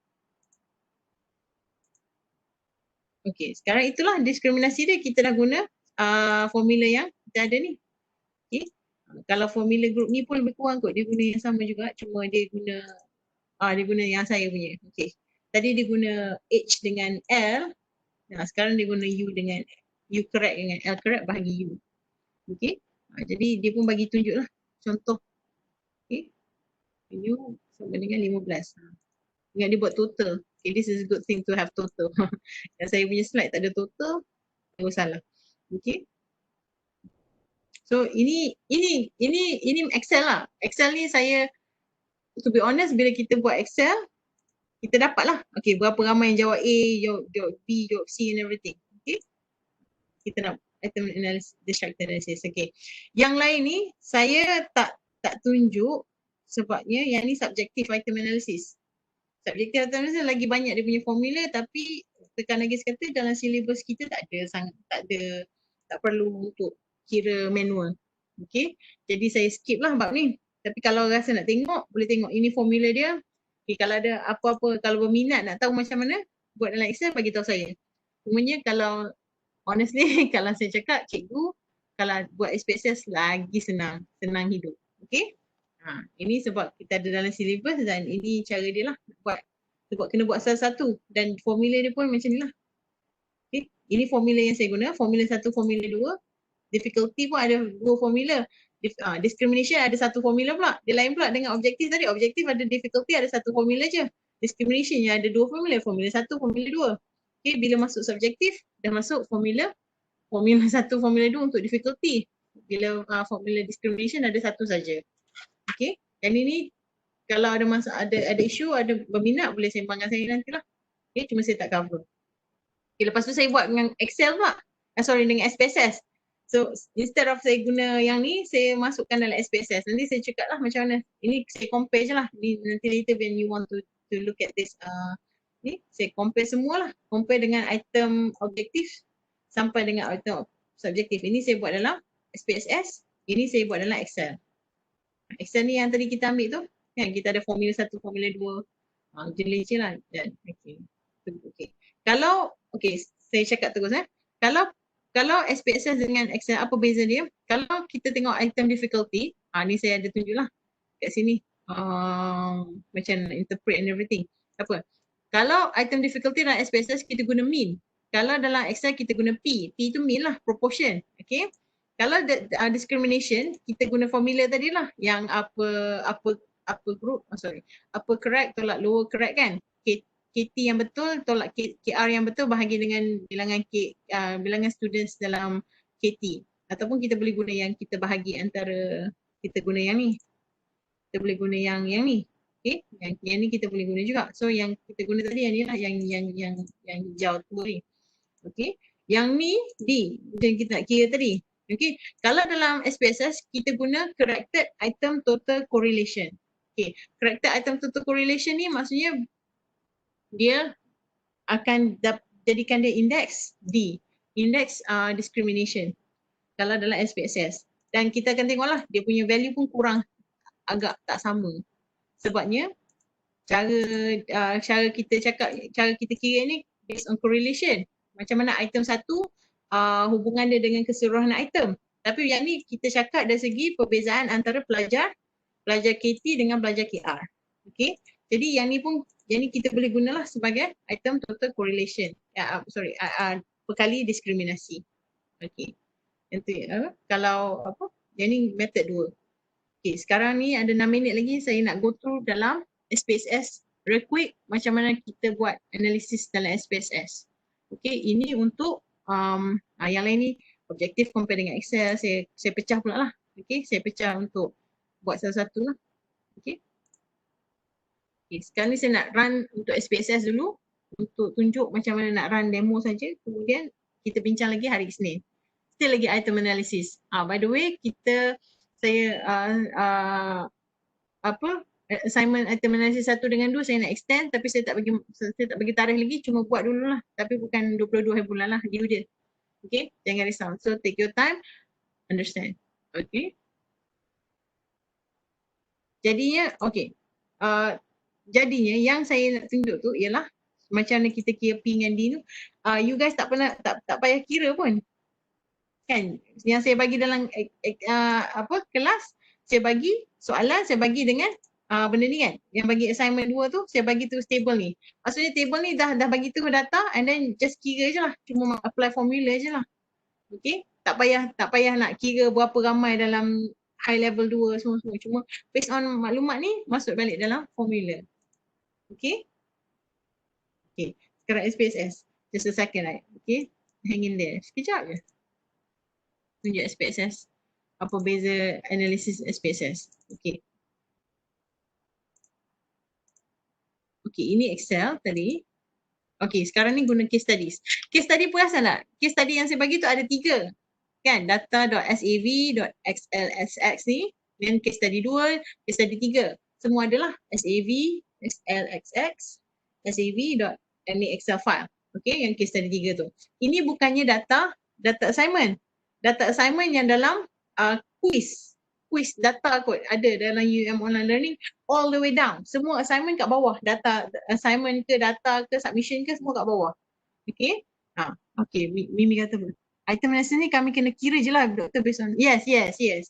Okay, sekarang itulah diskriminasi dia. Kita dah guna formula yang kita ada ni. Okay. Kalau formula group ni pun lebih kurang kot. Dia guna yang sama juga. Cuma dia guna yang saya punya. Okay. Tadi dia guna H dengan L. Nah, sekarang dia guna U dengan U correct dengan L correct bahagi U. Okay. Jadi dia pun bagi tunjuk lah. Contoh. Okay. U sama dengan 15. Ingat dia buat total. Okay, this is a good thing to have total. Yang saya punya slide tak ada total, tak salah. Okay. So ini Excel lah. Excel ni saya, to be honest, bila kita buat Excel, kita dapat lah. Okay, berapa ramai yang jawab A, jawab B, jawab C and everything. Okay. Kita nak item analysis, distracted analysis. Okay. Yang lain ni, saya tak tunjuk sebabnya yang ni subjective item analysis. Subjektif item analysis lagi banyak dia punya formula tapi tekan lagi sekata dalam silibus kita tak perlu untuk kira manual. Okay. Jadi saya skip lah bab ni. Tapi kalau rasa nak tengok, boleh tengok ini formula dia. Okay, kalau ada apa-apa, kalau berminat nak tahu macam mana buat dalam Excel, bagi tahu saya. Semuanya kalau honestly kalau saya cakap cikgu, kalau buat SPSS lagi senang hidup. Okay. Ini sebab kita ada dalam silibus dan ini cara dia lah sebab kena buat satu-satu dan formula dia pun macam ni lah. Okay. Ini formula yang saya guna, formula 1, formula 2. Difficulty pun ada 2 formula. Discrimination ada 1 formula pula. Dia lain pula dengan objektif tadi. Objektif ada difficulty ada 1 formula je. Discrimination yang ada 2 formula, formula 1, formula 2. Okay, bila masuk subjektif dah masuk formula 1, formula 2 untuk difficulty. Bila formula discrimination ada 1 saja. Okay, dan ini kalau ada ada isu, ada berminat boleh sembang dengan saya nantilah. Okay, cuma saya tak cover. Okay, lepas tu saya buat dengan Excel pula. Dengan SPSS. So instead of saya guna yang ni, saya masukkan dalam SPSS. Nanti saya cakap lah macam mana. Ini saya compare je lah. Nanti later when you want to look at this, ni saya compare semua lah. Compare dengan item objektif sampai dengan item subjektif. Ini saya buat dalam SPSS. Ini saya buat dalam Excel. Excel ni yang tadi kita ambil tu, kan kita ada formula 1, formula 2. Jenis je lah. Okay. Kalau, saya cakap terus Kalau SPSS dengan Excel, apa beza dia? Kalau kita tengok item difficulty, ni saya ada tunjuk lah kat sini. Macam interpret and everything. Apa? Kalau item difficulty dalam SPSS, kita guna mean. Kalau dalam Excel, kita guna P. P tu mean lah, proportion. Okay. Kalau discrimination, kita guna formula tadi lah yang upper correct tolak lower correct kan. KT yang betul tolak KR yang betul bahagi dengan bilangan students dalam KT. Ataupun kita boleh guna yang kita bahagi antara, kita guna yang ni. Kita boleh guna yang ni. Okay, yang ni kita boleh guna juga. So yang kita guna tadi yang ni lah yang hijau tu ni. Okay, yang ni D yang kita nak kira tadi. Okay, kalau dalam SPSS kita guna corrected item total correlation. Okay, corrected item total correlation ni maksudnya dia akan jadikan dia indeks D. index discrimination kalau dalam SPSS. Dan kita akan tengoklah dia punya value pun kurang, agak tak sama. Sebabnya cara kita cakap, cara kita kira ni based on correlation. Macam mana item satu hubungan dia dengan keseluruhan item. Tapi yang ni kita cakap dari segi perbezaan antara pelajar KT dengan pelajar KR. Okay. Jadi yang ni pun, yang ni kita boleh gunalah sebagai item total correlation. Perkali diskriminasi. Okay. Nanti kalau apa, yang ni method 2. Okay, sekarang ni ada 6 minit lagi saya nak go through dalam SPSS real quick macam mana kita buat analisis dalam SPSS. Okay, ini untuk yang lain ni objektif compare dengan Excel, saya pecah pula lah. Okay, saya pecah untuk buat satu-satu lah. Okay. Okay, sekarang ni saya nak run untuk SPSS dulu untuk tunjuk macam mana nak run demo saja. Kemudian kita bincang lagi hari Isnin. Still lagi item analysis. By the way, assignment item analysis 1 dengan 2 saya nak extend, tapi saya tak bagi tarikh lagi, cuma buat dululah. Tapi bukan 22 hari bulan lah, due dia. Okay, jangan risau. So take your time, understand. Okay. Jadinya, okay. Jadinya yang saya nak tunjuk tu ialah macam mana kita kira P dengan D tu. You guys tak payah kira pun. Kan, yang saya bagi dalam kelas, saya bagi soalan, saya bagi dengan benda ni kan. Yang bagi assignment 2 tu, saya bagi terus table ni. Maksudnya table ni dah bagi tu data and then just kira je lah. Cuma apply formula je lah. Okay, tak payah nak kira berapa ramai dalam high level 2 semua. Cuma based on maklumat ni, masuk balik dalam formula. Okay. Okay, sekarang SPSS. Just a second, right? Okay, hang in there. Sekejap je. Tunjuk SPSS. Apa beza analisis SPSS. Okay. Okay, ini Excel tadi. Okay, sekarang ni guna case studies. Case study perasan tak? Case study yang saya bagi tu ada 3. Kan, data.sav.xlsx ni. Dan case study 2, case study 3. Semua adalah SAV, XLXX, SAV.ini Excel file. Okay, yang case study 3 tu. Ini bukannya data assignment. Data assignment yang dalam quiz data kot ada dalam online learning all the way down. Semua assignment kat bawah. Data assignment ke data ke submission ke semua kat bawah. Okay. Okay, Mimi kata apa? Item analysis ni kami kena kira je lah doktor based on. Yes.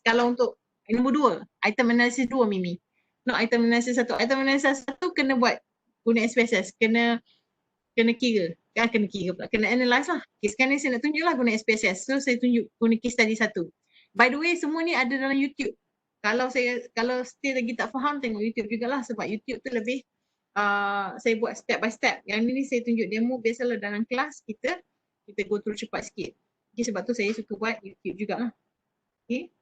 Kalau untuk nombor 2, item analysis 2 Mimi. No, item analysis 1. Item analysis 1 kena buat guna SPSS. Kena kira. Kena kira pula. Kena analyse lah. Okay, sekarang ni saya nak tunjuk lah guna SPSS. So saya tunjuk guna case study 1. By the way, semua ni ada dalam YouTube. Kalau still lagi tak faham, tengok YouTube jugalah. Sebab YouTube tu lebih saya buat step by step. Yang ni saya tunjuk demo. Biasalah dalam kelas kita go through cepat sikit. Okay, sebab tu saya suka buat YouTube jugalah. Okay.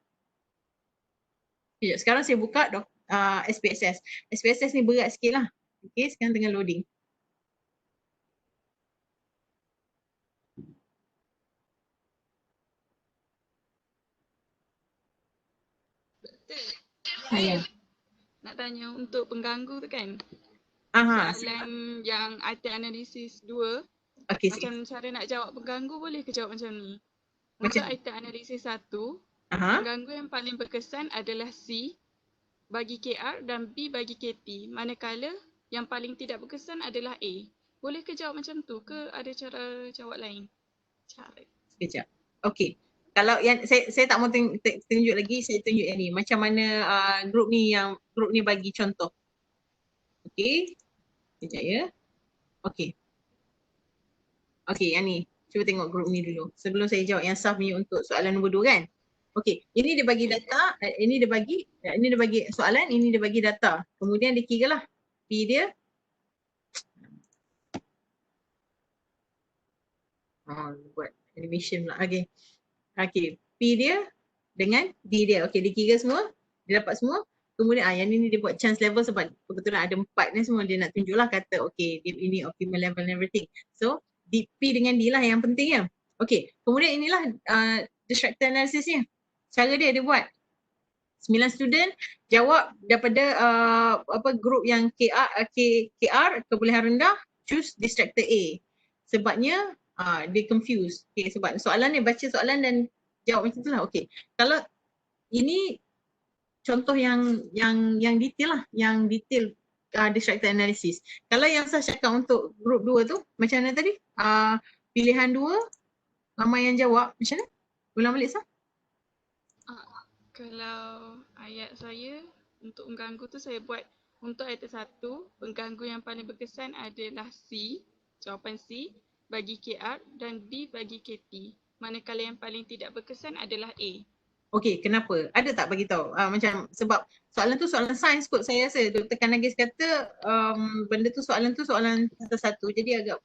Sekarang saya buka SPSS. SPSS ni berat sikit lah. Okay, sekarang tengah loading. Nak tanya untuk pengganggu tu kan. Soalan yang item analysis 2. Okay, macam cara nak jawab pengganggu boleh ke jawab macam ni? Untuk item analysis 1, pengganggu yang paling berkesan adalah C bagi KR dan B bagi KT. Manakala yang paling tidak berkesan adalah A. Boleh ke jawab macam tu ke ada cara jawab lain? Sekejap. Okay. Kalau yang saya tak mau tunjuk lagi, saya tunjuk yang ni. Macam mana grup ni bagi contoh. Okay. Sekejap ya. Okay. Okay, yang ni. Cuba tengok grup ni dulu. Sebelum saya jawab yang Saf ni untuk soalan nombor 2 kan. Okay, ini dia bagi data, ini dia bagi soalan, ini dia bagi data. Kemudian dia kira lah P dia. Buat animation pula. Okay, P dia dengan D dia. Okay, dia kira semua, dia dapat semua. Kemudian yang ni dia buat chance level sebab kebetulan ada 4 ni semua, dia nak tunjuklah kata okay, ini optimal level and everything. So, P dengan D lah yang penting ya. Okay, kemudian inilah distracted analysis ni. Cara dia buat 9 student jawab daripada grup yang KR kebolehan rendah, choose distracted A. Sebabnya Dia confused. Okay, sebab soalan ni baca soalan dan jawab macam tu lah. Okay. Kalau ini contoh yang detail lah, yang detail distracted analysis. Kalau yang saya cakap untuk group 2 tu, macam mana tadi? Pilihan 2, ramai yang jawab, macam mana? Ulang balik Sah? Kalau ayat saya untuk pengganggu tu saya buat untuk ayat 1, pengganggu yang paling berkesan adalah C, jawapan C bagi KR dan B bagi KT. Manakala yang paling tidak berkesan adalah A. Okey, kenapa? Ada tak bagi tahu? Macam sebab soalan tu soalan sains kot saya rasa. Dr. Kanagis kata benda tu soalan kata satu. Jadi agak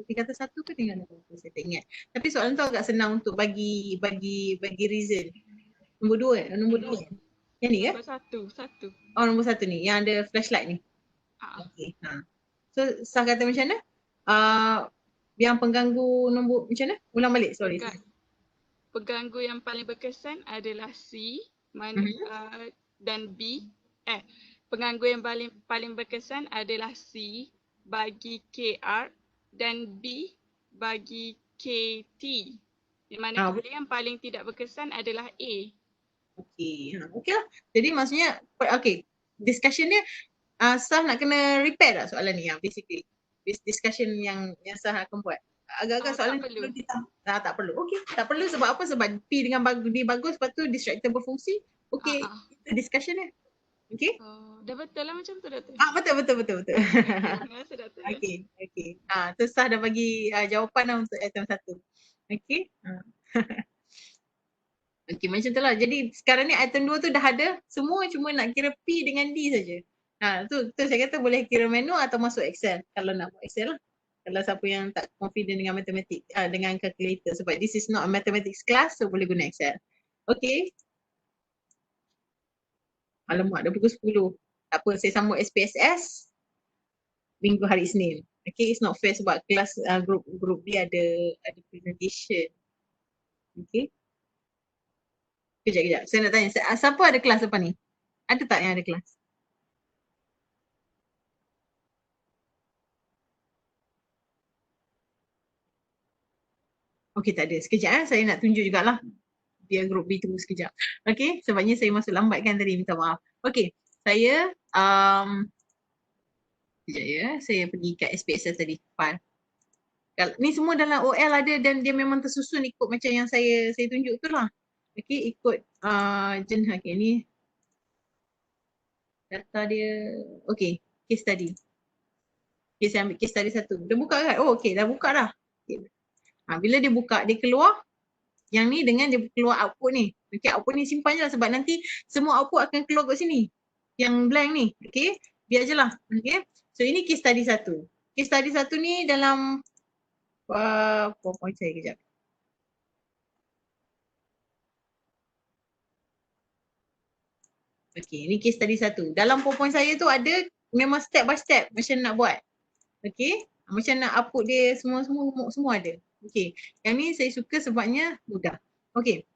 kata satu ke tinggal apa saya tak ingat. Tapi soalan tu agak senang untuk bagi reason. Nombor 2. Yang ni ke? Nombor 1. Oh, nombor 1 ni yang ada flashlight ni. Okey. So Sah kata macam mana? Yang pengganggu nombor macam mana? Ulang balik, sorry. Pengganggu yang paling berkesan adalah C dan B. Pengganggu yang paling berkesan adalah C bagi KR dan B bagi KT. Di mana yang paling tidak berkesan adalah A. Okey. Okey lah. Jadi maksudnya discussion dia Sah nak kena repair tak soalan ni basically. Discussion yang Sah akan buat. Agak-agak soalan tak perlu. Tak perlu. Okey, tak perlu sebab apa? Sebab P dengan D bagus, lepas tu distractor berfungsi. Okey, discussion dia. Okey? Dah betul lah macam tu Doktor. Betul. Terima kasih Doktor. Okey. Tu Sah dah bagi jawapan lah untuk item 1. Okey? Okey, macam tu lah. Jadi sekarang ni item 2 tu dah ada. Semua cuma nak kira P dengan D saja. Tu saya kata boleh kira manual atau masuk Excel. Kalau nak buat Excel lah. Kalau siapa yang tak confident dengan matematik, dengan calculator. Sebab this is not a mathematics class, so boleh guna Excel. Okay. Alamak, dah pukul 10. Tak apa, saya sambung SPSS minggu hari Isnin. Okay, it's not fair sebab kelas group dia ada presentation. Okay. Kejap. Saya nak tanya, siapa ada kelas lepas ni? Ada tak yang ada kelas? Okey, tak ada. Sekejap saya nak tunjuk jugalah. Biar group B tunggu sekejap. Okey, sebabnya saya masuk lambat kan tadi, minta maaf. Okey, saya sekejap ya, saya pergi kat SPSS tadi, file. Ni semua dalam OL ada dan dia memang tersusun ikut macam yang saya tunjuk tu lah. Okey, ikut jenha ni. Data dia, okey, case study. Okay, saya ambil case study 1. Dah buka kan? Oh, okey, dah buka dah. Okay. Bila dia buka, dia keluar yang ni dengan dia keluar output ni. Okay, output ni simpan je lah sebab nanti semua output akan keluar kat sini. Yang blank ni. Okay, biar je lah. Okay, so ini case study 1. Case study 1 ni dalam PowerPoint saya kejap. Okay, ni case study 1. Dalam PowerPoint saya tu ada memang step by step macam nak buat. Okay, macam nak output dia semua ada. Okay, yang ni saya suka sebabnya mudah. Okay,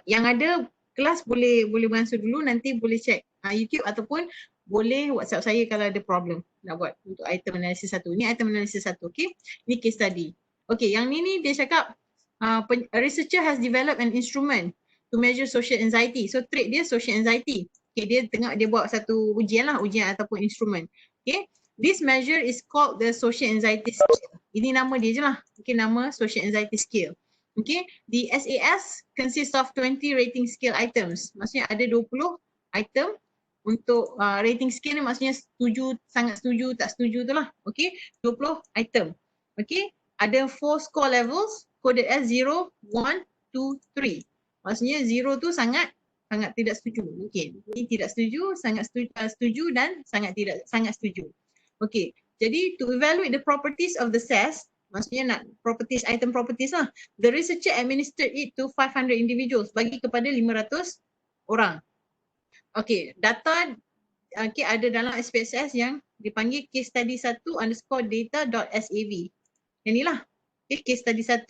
yang ada kelas boleh beransur dulu, nanti boleh check YouTube ataupun boleh WhatsApp saya kalau ada problem nak buat untuk item analysis 1. Ni item analysis 1, okay. Ni case study. Okay, yang ni dia cakap a researcher has developed an instrument to measure social anxiety. So trait dia social anxiety. Okay, dia buat satu ujian ataupun instrument. Okay, this measure is called the social anxiety scale. Ini nama dia je lah. Okay, nama social anxiety scale. Okay, the SAS consists of 20 rating scale items. Maksudnya ada 20 item untuk rating scale ni, maksudnya setuju, sangat setuju, tak setuju tu lah. Okay, 20 item. Okay, ada 4 score levels, coded as 0, 1, 2, 3. Maksudnya 0 tu sangat tidak setuju. Okay, ini tidak setuju, sangat setuju dan sangat setuju. Okay, jadi to evaluate the properties of the SAS, maksudnya nak item properties lah. The researcher administered it to 500 individuals, bagi kepada 500 orang. Okay, data ada dalam SPSS yang dipanggil case study 1 underscore data.sav. Yang ni lah. Okay, case study 1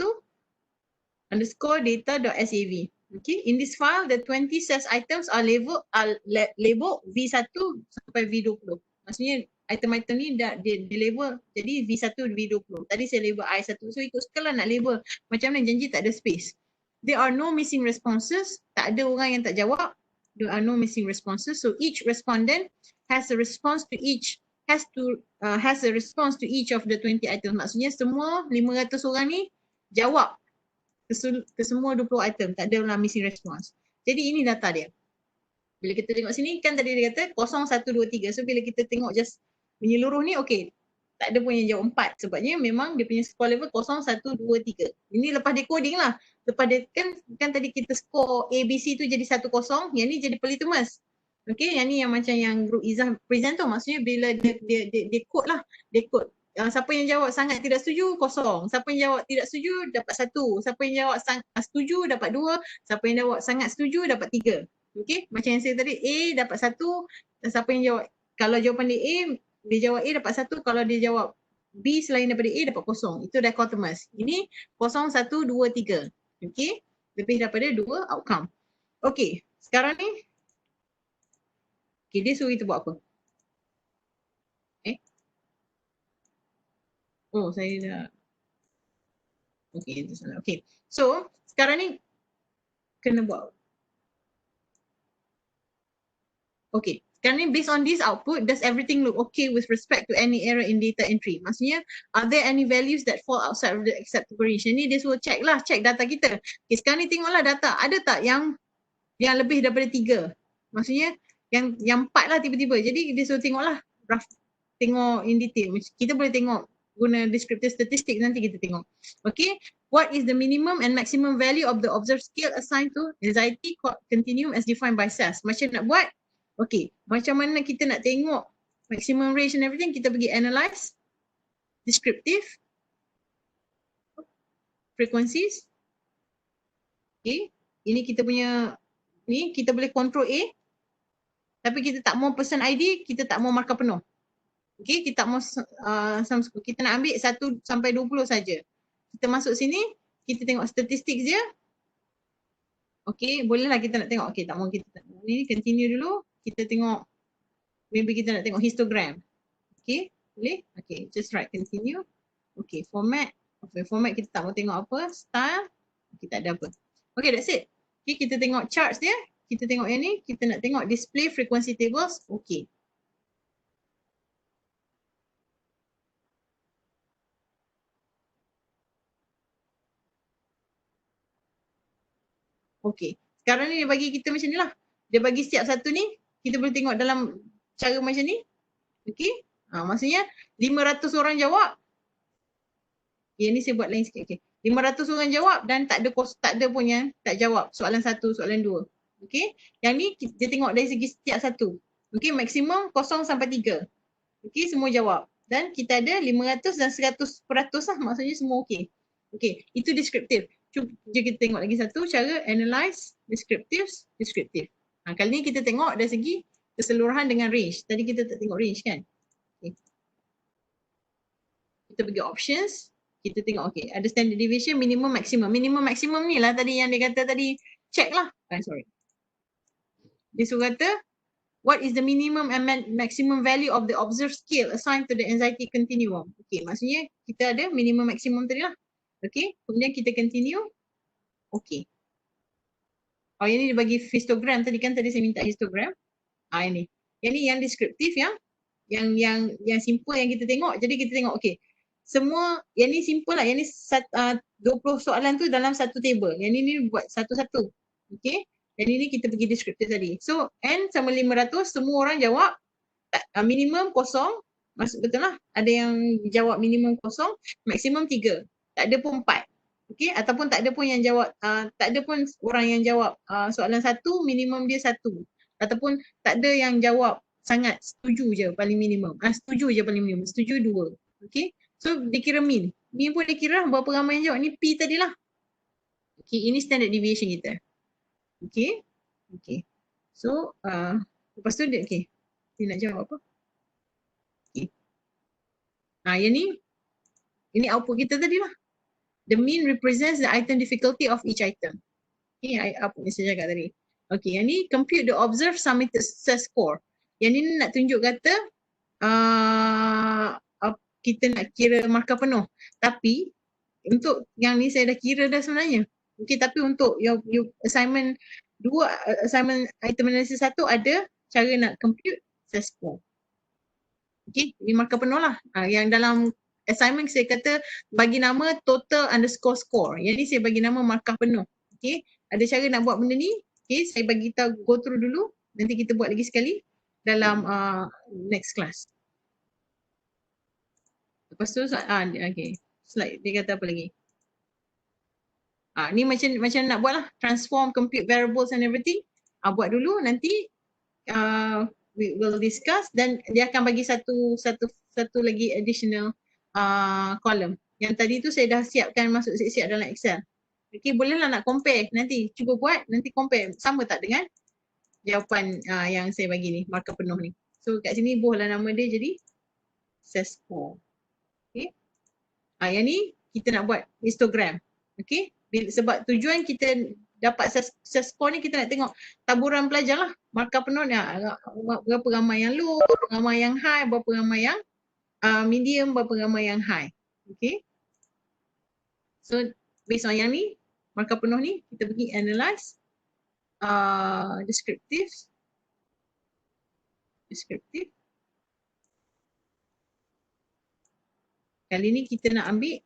underscore data.sav. Okay, in this file, the 20 SAS items are labeled V1 sampai V20. Maksudnya item-item ni dia label. Jadi V1, V20. Tadi saya label I1. So ikut skala nak label. Macam mana janji tak ada space. There are no missing responses. Tak ada orang yang tak jawab. There are no missing responses. So each respondent has a response to each has a response to each of the 20 items. Maksudnya semua 500 orang ni jawab ke semua 20 item. Tak ada lah missing response. Jadi ini data dia. Bila kita tengok sini kan tadi dia kata 0, 1, 2, 3. So bila kita tengok just menyeluruh ni okey. Tak ada pun yang jawab 4 sebabnya memang dia punya score level 0, 1, 2, 3. Ini lepas decoding lah. Lepas dia kan tadi kita score ABC tu jadi 1, 0. Yang ni jadi polytomous. Okey, yang ni yang macam yang Group Izzah present tu. Maksudnya bila dia code lah. Dia code. Siapa yang jawab sangat tidak setuju, 0. Siapa yang jawab tidak setuju, dapat 1. Siapa yang jawab setuju, dapat 2. Siapa yang jawab sangat setuju, dapat 3. Okey, macam yang saya tadi A dapat 1, dan siapa yang jawab, kalau jawapan dia A, dia jawab A dapat 1, kalau dia jawab B selain daripada A dapat 0. Itu dichotomous. Ini 0, 1, 2, 3. Okey, lebih daripada 2 outcome. Okey, sekarang ni okey, dia suruh kita buat apa? Oh, saya dah. Okey, itu salah. Okey. So, sekarang ni kena buat. Okay, sekarang ni based on this output, does everything look okay with respect to any error in data entry? Maksudnya, are there any values that fall outside of the acceptable range? Ni dia suruh check lah, check data kita. Okay, sekarang ni tengoklah data, ada tak yang lebih daripada 3? Maksudnya, yang 4 lah tiba-tiba. Jadi dia suruh tengoklah, rough, tengok in detail. Kita boleh tengok guna descriptive statistic, nanti kita tengok. Okay, what is the minimum and maximum value of the observed scale assigned to anxiety continuum as defined by SAS? Macam nak buat? Okay, macam mana kita nak tengok maximum range and everything, kita pergi analyze, descriptive, frequencies. Okay, ini kita punya, ni kita boleh control A, tapi kita tak mau person ID, kita tak mau markah penuh. Okay, kita tak mau kita nak ambil 1 sampai 20 saja. Kita masuk sini, kita tengok statistik je. Okay, bolehlah kita nak tengok. Okay, tak mau kita ni continue dulu. Kita tengok, maybe kita nak tengok histogram. Okay, boleh? Okay, just write continue. Okay, format. Okay, format kita tak mau tengok apa. Style. Okay, tak ada apa. Okay, that's it. Okay, kita tengok charts dia. Kita tengok yang ni. Kita nak tengok display frequency tables. Okay. Okay, sekarang ni dia bagi kita macam ni lah. Dia bagi setiap satu ni, kita boleh tengok dalam cara macam ni. Okay, maksudnya 500 orang jawab. Yang ni saya buat lain sikit. Okay, 500 orang jawab dan tak ada pun yang tak jawab soalan 1, soalan 2. Okay, yang ni kita tengok dari segi setiap satu. Okay, maksimum 0 sampai 3. Okay, semua jawab. Dan kita ada 500 dan 100% lah, maksudnya semua okay. Okay, itu descriptive. Cuba kita tengok lagi satu cara, analyze, descriptive. Kali ni kita tengok dari segi keseluruhan dengan range. Tadi kita tak tengok range kan. Okay. Kita pergi options, kita tengok okay, ada standard deviation, minimum, maximum. Minimum, maximum ni lah tadi yang dia kata tadi, check lah. Sorry. Dia suruh kata, what is the minimum and maximum value of the observed scale assigned to the anxiety continuum? Okay, maksudnya kita ada minimum, maximum tadi lah. Okay, kemudian kita continue. Okay. Oh, yang ni dia bagi histogram tadi kan, tadi saya minta histogram. Ini. Yang ni yang deskriptif yang simple yang kita tengok. Jadi kita tengok okay. Semua yang ni simple lah. Yang ni 20 soalan tu dalam satu table. Yang ni buat satu-satu. Okay. Dan ini kita pergi deskriptif tadi. So N sama 500, semua orang jawab minimum 0. Maksud betul lah. Ada yang jawab minimum 0, maksimum 3. Tak ada pun 4. Okay, ataupun tak ada pun yang jawab, tak ada pun orang yang jawab soalan 1, minimum dia 1. Ataupun tak ada yang jawab sangat setuju je paling minimum. Setuju je paling minimum, setuju 2. Okay, so dikira min. Min pun dikira berapa ramai yang jawab. Ni P tadilah. Okay, ini standard deviation kita. Okay, okay. So, lepas tu dia, okay. Dia nak jawab apa? Okay. Yang ni, ini output kita tadilah. The mean represents the item difficulty of each item. Okay, apa yang saya cakap tadi. Okay, yang ni compute the observed submitted success score. Yang ni nak tunjuk kata kita nak kira markah penuh. Tapi untuk yang ni saya dah kira dah sebenarnya. Okay, tapi untuk your assignment 2, assignment item analysis 1 ada cara nak compute set score. Okay, ini markah penuh lah. Yang dalam assignment saya kata bagi nama total underscore score. Yang ni saya bagi nama markah penuh. Okay, ada cara nak buat benda ni. Okay, saya bagi tahu go through dulu. Nanti kita buat lagi sekali dalam next class. Lepas tu, okay. Slide dia kata apa lagi? Ni macam nak buat lah. Transform, compute variables and everything. Buat dulu, nanti we will discuss dan dia akan bagi satu lagi additional column. Yang tadi tu saya dah siapkan masuk siap-siap dalam Excel. Okay, bolehlah nak compare. Nanti cuba buat, nanti compare. Sama tak dengan jawapan yang saya bagi ni, markah penuh ni. So kat sini buahlah nama dia jadi set score. Okay. Yang ni kita nak buat histogram. Okay. Sebab tujuan kita dapat set score ni kita nak tengok taburan pelajar lah. Markah penuh ni berapa ramai yang low, berapa ramai yang high, berapa ramai yang medium, berapa ramai yang high. Okay. So based on yang ni, markah penuh ni kita pergi analyze descriptive. Kali ni kita nak ambil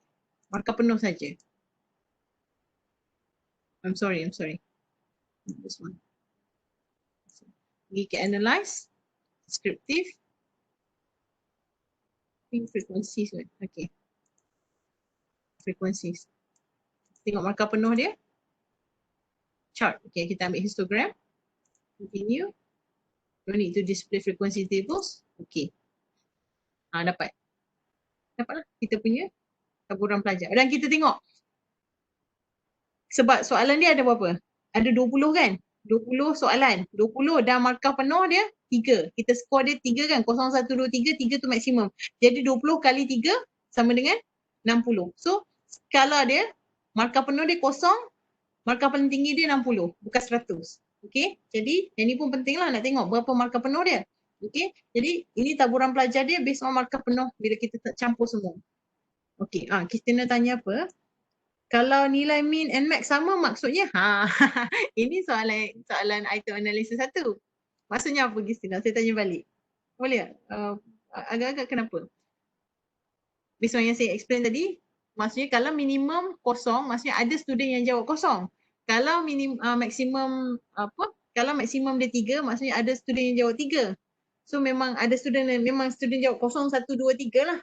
markah penuh saja. I'm sorry. This one. Pergi ke analyze, descriptive, frequencies. Okay. Frequencies. Tengok markah penuh dia. Chart. Okay, kita ambil histogram. Continue. You need to display frequency tables. Okay. Dapat. Dapatlah kita punya taburan pelajar. Dan kita tengok. Sebab soalan dia ada berapa? Ada 20 kan? 20 soalan. 20 dan markah penuh dia 3. Kita skor dia 3 kan? 0, 1, 2, 3. 3 tu maksimum. Jadi 20 kali 3 sama dengan 60. So skala dia, markah penuh dia 0, markah paling tinggi dia 60. Bukan 100. Okay? Jadi yang ni pun penting lah nak tengok berapa markah penuh dia. Okay? Jadi ini taburan pelajar dia based on markah penuh bila kita campur semua. Okay. Kita nak tanya apa? Kalau nilai min and max sama maksudnya ini soalan item analysis 1. Maksudnya apa Christina? Saya tanya balik. Boleh tak? Agak-agak kenapa? Based on yang saya explain tadi, maksudnya kalau minimum kosong, maksudnya ada student yang jawab kosong. Kalau maksimum kalau maksimum dia 3, maksudnya ada student yang jawab 3. So memang ada student jawab 0, 1, 2, 3 lah.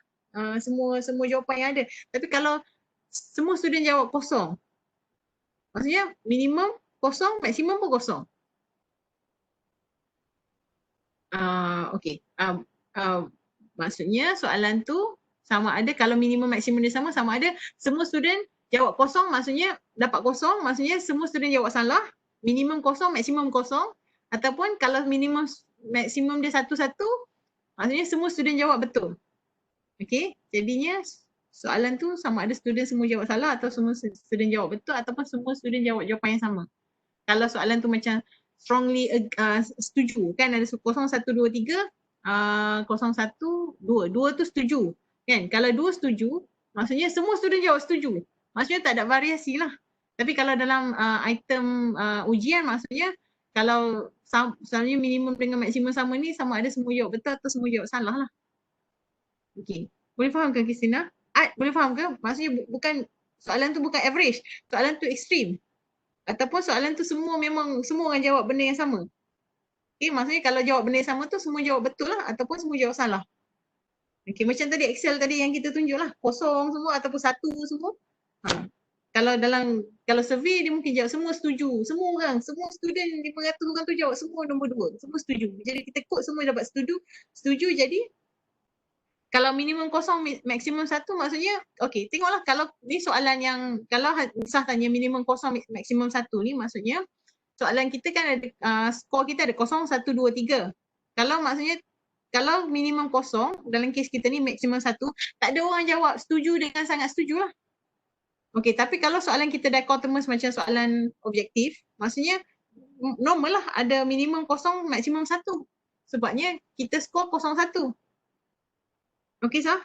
Semua jawapan yang ada. Tapi kalau semua student jawab kosong, maksudnya minimum kosong, maksimum pun kosong. Okay. Maksudnya soalan tu sama ada kalau minimum maksimum dia sama ada semua student jawab kosong, maksudnya dapat kosong, maksudnya semua student jawab salah, minimum kosong, maksimum kosong, ataupun kalau minimum maksimum dia 1-1, maksudnya semua student jawab betul. Okay, jadinya soalan tu sama ada student semua jawab salah atau semua student jawab betul ataupun semua student jawab jawapan yang sama. Kalau soalan tu macam strongly setuju kan, ada 0, 1, 2, 3, 0, 1, 2. 2 tu setuju kan. Kalau 2 setuju, maksudnya semua student jawab setuju. Maksudnya tak ada variasi lah. Tapi kalau dalam item ujian, maksudnya kalau misalnya minimum dengan maksimum sama ni, sama ada semua jawab betul atau semua jawab salah lah. Okay. Boleh faham ke Christina? Boleh faham ke? Maksudnya bukan, soalan tu bukan average. Soalan tu ekstrim. Ataupun soalan tu semua orang jawab benda yang sama. Okay, maksudnya kalau jawab benda yang sama tu semua jawab betul lah ataupun semua jawab salah. Okay, macam tadi Excel tadi yang kita tunjuk lah. Kosong semua ataupun 1 semua. Kalau survey dia mungkin jawab semua setuju. Semua orang, semua student 500 orang tu jawab semua nombor 2. Semua setuju. Jadi kita kod semua dapat setuju. Setuju jadi kalau minimum kosong, maksimum 1 maksudnya, okay, tengoklah kalau ni soalan yang, kalau Sah tanya minimum kosong, maksimum 1 ni maksudnya, soalan kita kan ada, skor kita ada 0, 1, 2, 3. Kalau maksudnya, kalau minimum kosong, dalam kes kita ni maksimum 1, tak ada orang jawab setuju dengan sangat setuju lah. Okay, tapi kalau soalan kita dichotomous macam soalan objektif, maksudnya normal lah ada minimum kosong, maksimum 1. Sebabnya kita skor 0, 1. Okay, Sah?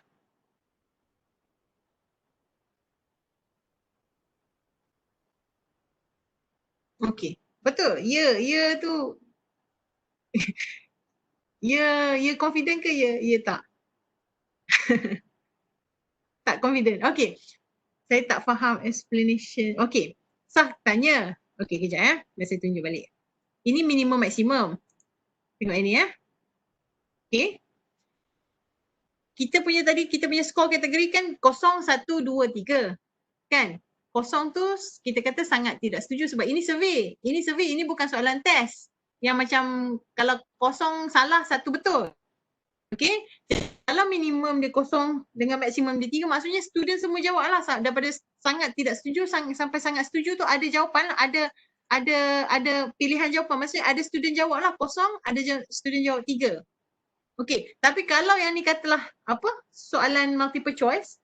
Okay. Betul. Ya tu, ya confident ke ya tak? Tak confident. Okay. Saya tak faham explanation. Okay. Sah tanya. Okay, kejap ya. Biar saya tunjuk balik. Ini minimum maksimum. Tengok ini ya. Okay. Kita punya skor kategori kan 0, 1, 2, 3. Kan? Kosong tu kita kata sangat tidak setuju sebab ini survey. Ini survey, ini bukan soalan test. Yang macam kalau kosong salah, satu betul. Okay? Kalau minimum dia kosong dengan maksimum dia 3, maksudnya student semua jawab lah. Daripada sangat tidak setuju sampai sangat setuju tu ada jawapan, ada pilihan jawapan. Maksudnya ada student jawab lah kosong, ada student jawab 3. Okay, tapi kalau yang ni katalah apa soalan multiple choice,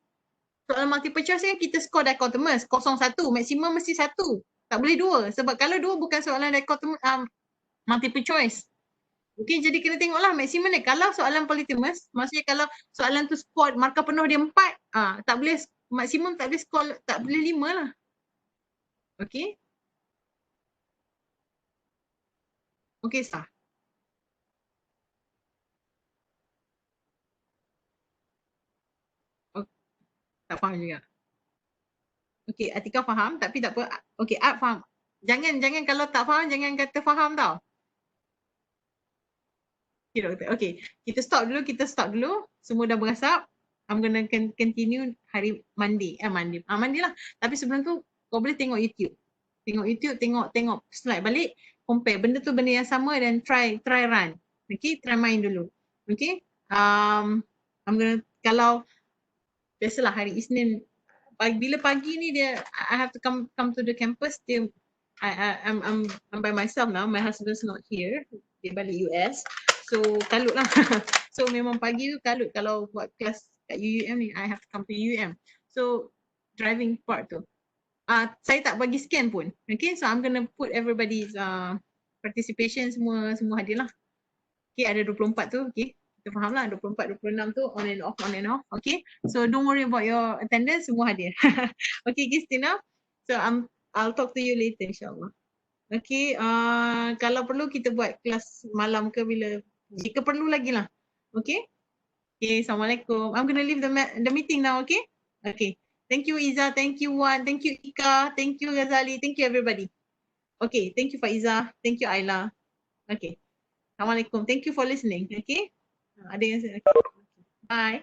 soalan multiple choice kan kita score dichotomous, 0, 1, maksimum mesti 1. Tak boleh 2 sebab kalau 2 bukan soalan dichotomous, multiple choice. Okay, jadi kena tengoklah maksimum ni. Kalau soalan polytomous, maksudnya kalau soalan tu score markah penuh dia 4, tak boleh maksimum, tak boleh score, tak boleh 5 lah. Okay. Okay, sah. Tak faham juga. Okay, Atika faham tapi tak apa. Okay, Art faham. Jangan kalau tak faham jangan kata faham tau. Okay, doktor. Okay, kita stop dulu. Semua dah berasap. I'm gonna continue hari Monday. Monday lah. Tapi sebelum tu kau boleh tengok YouTube. Tengok slide balik, compare benda tu benda yang sama dan try run. Okay, try main dulu. Okay. I'm gonna, kalau biasalah hari Isnin bila pagi ni dia I have to come to the campus. I'm by myself now. My husband's not here. Dia balik US. So kalut lah. So memang pagi tu kalut kalau buat kelas kat UUM ni. I have to come to UUM. So driving part tu. Saya tak bagi scan pun. Okay, so I'm gonna put everybody's participation semua hadir lah. Okay, ada 24 tu. Okay, kita faham lah 24, 26 tu on and off. Okay, so don't worry about your attendance, semua hadir. Okay, Christina. So I'll talk to you later insyaAllah. Okay, kalau perlu kita buat kelas malam ke bila, jika perlu lagi lah. Okay. Okay, Assalamualaikum. I'm gonna leave the meeting now, okay? Okay. Thank you, Iza. Thank you, Wan. Thank you, Ika. Thank you, Ghazali. Thank you, everybody. Okay, thank you, Faiza. Thank you, Ayla. Okay. Assalamualaikum. Thank you for listening. Okay. Ada yang okay. Bye.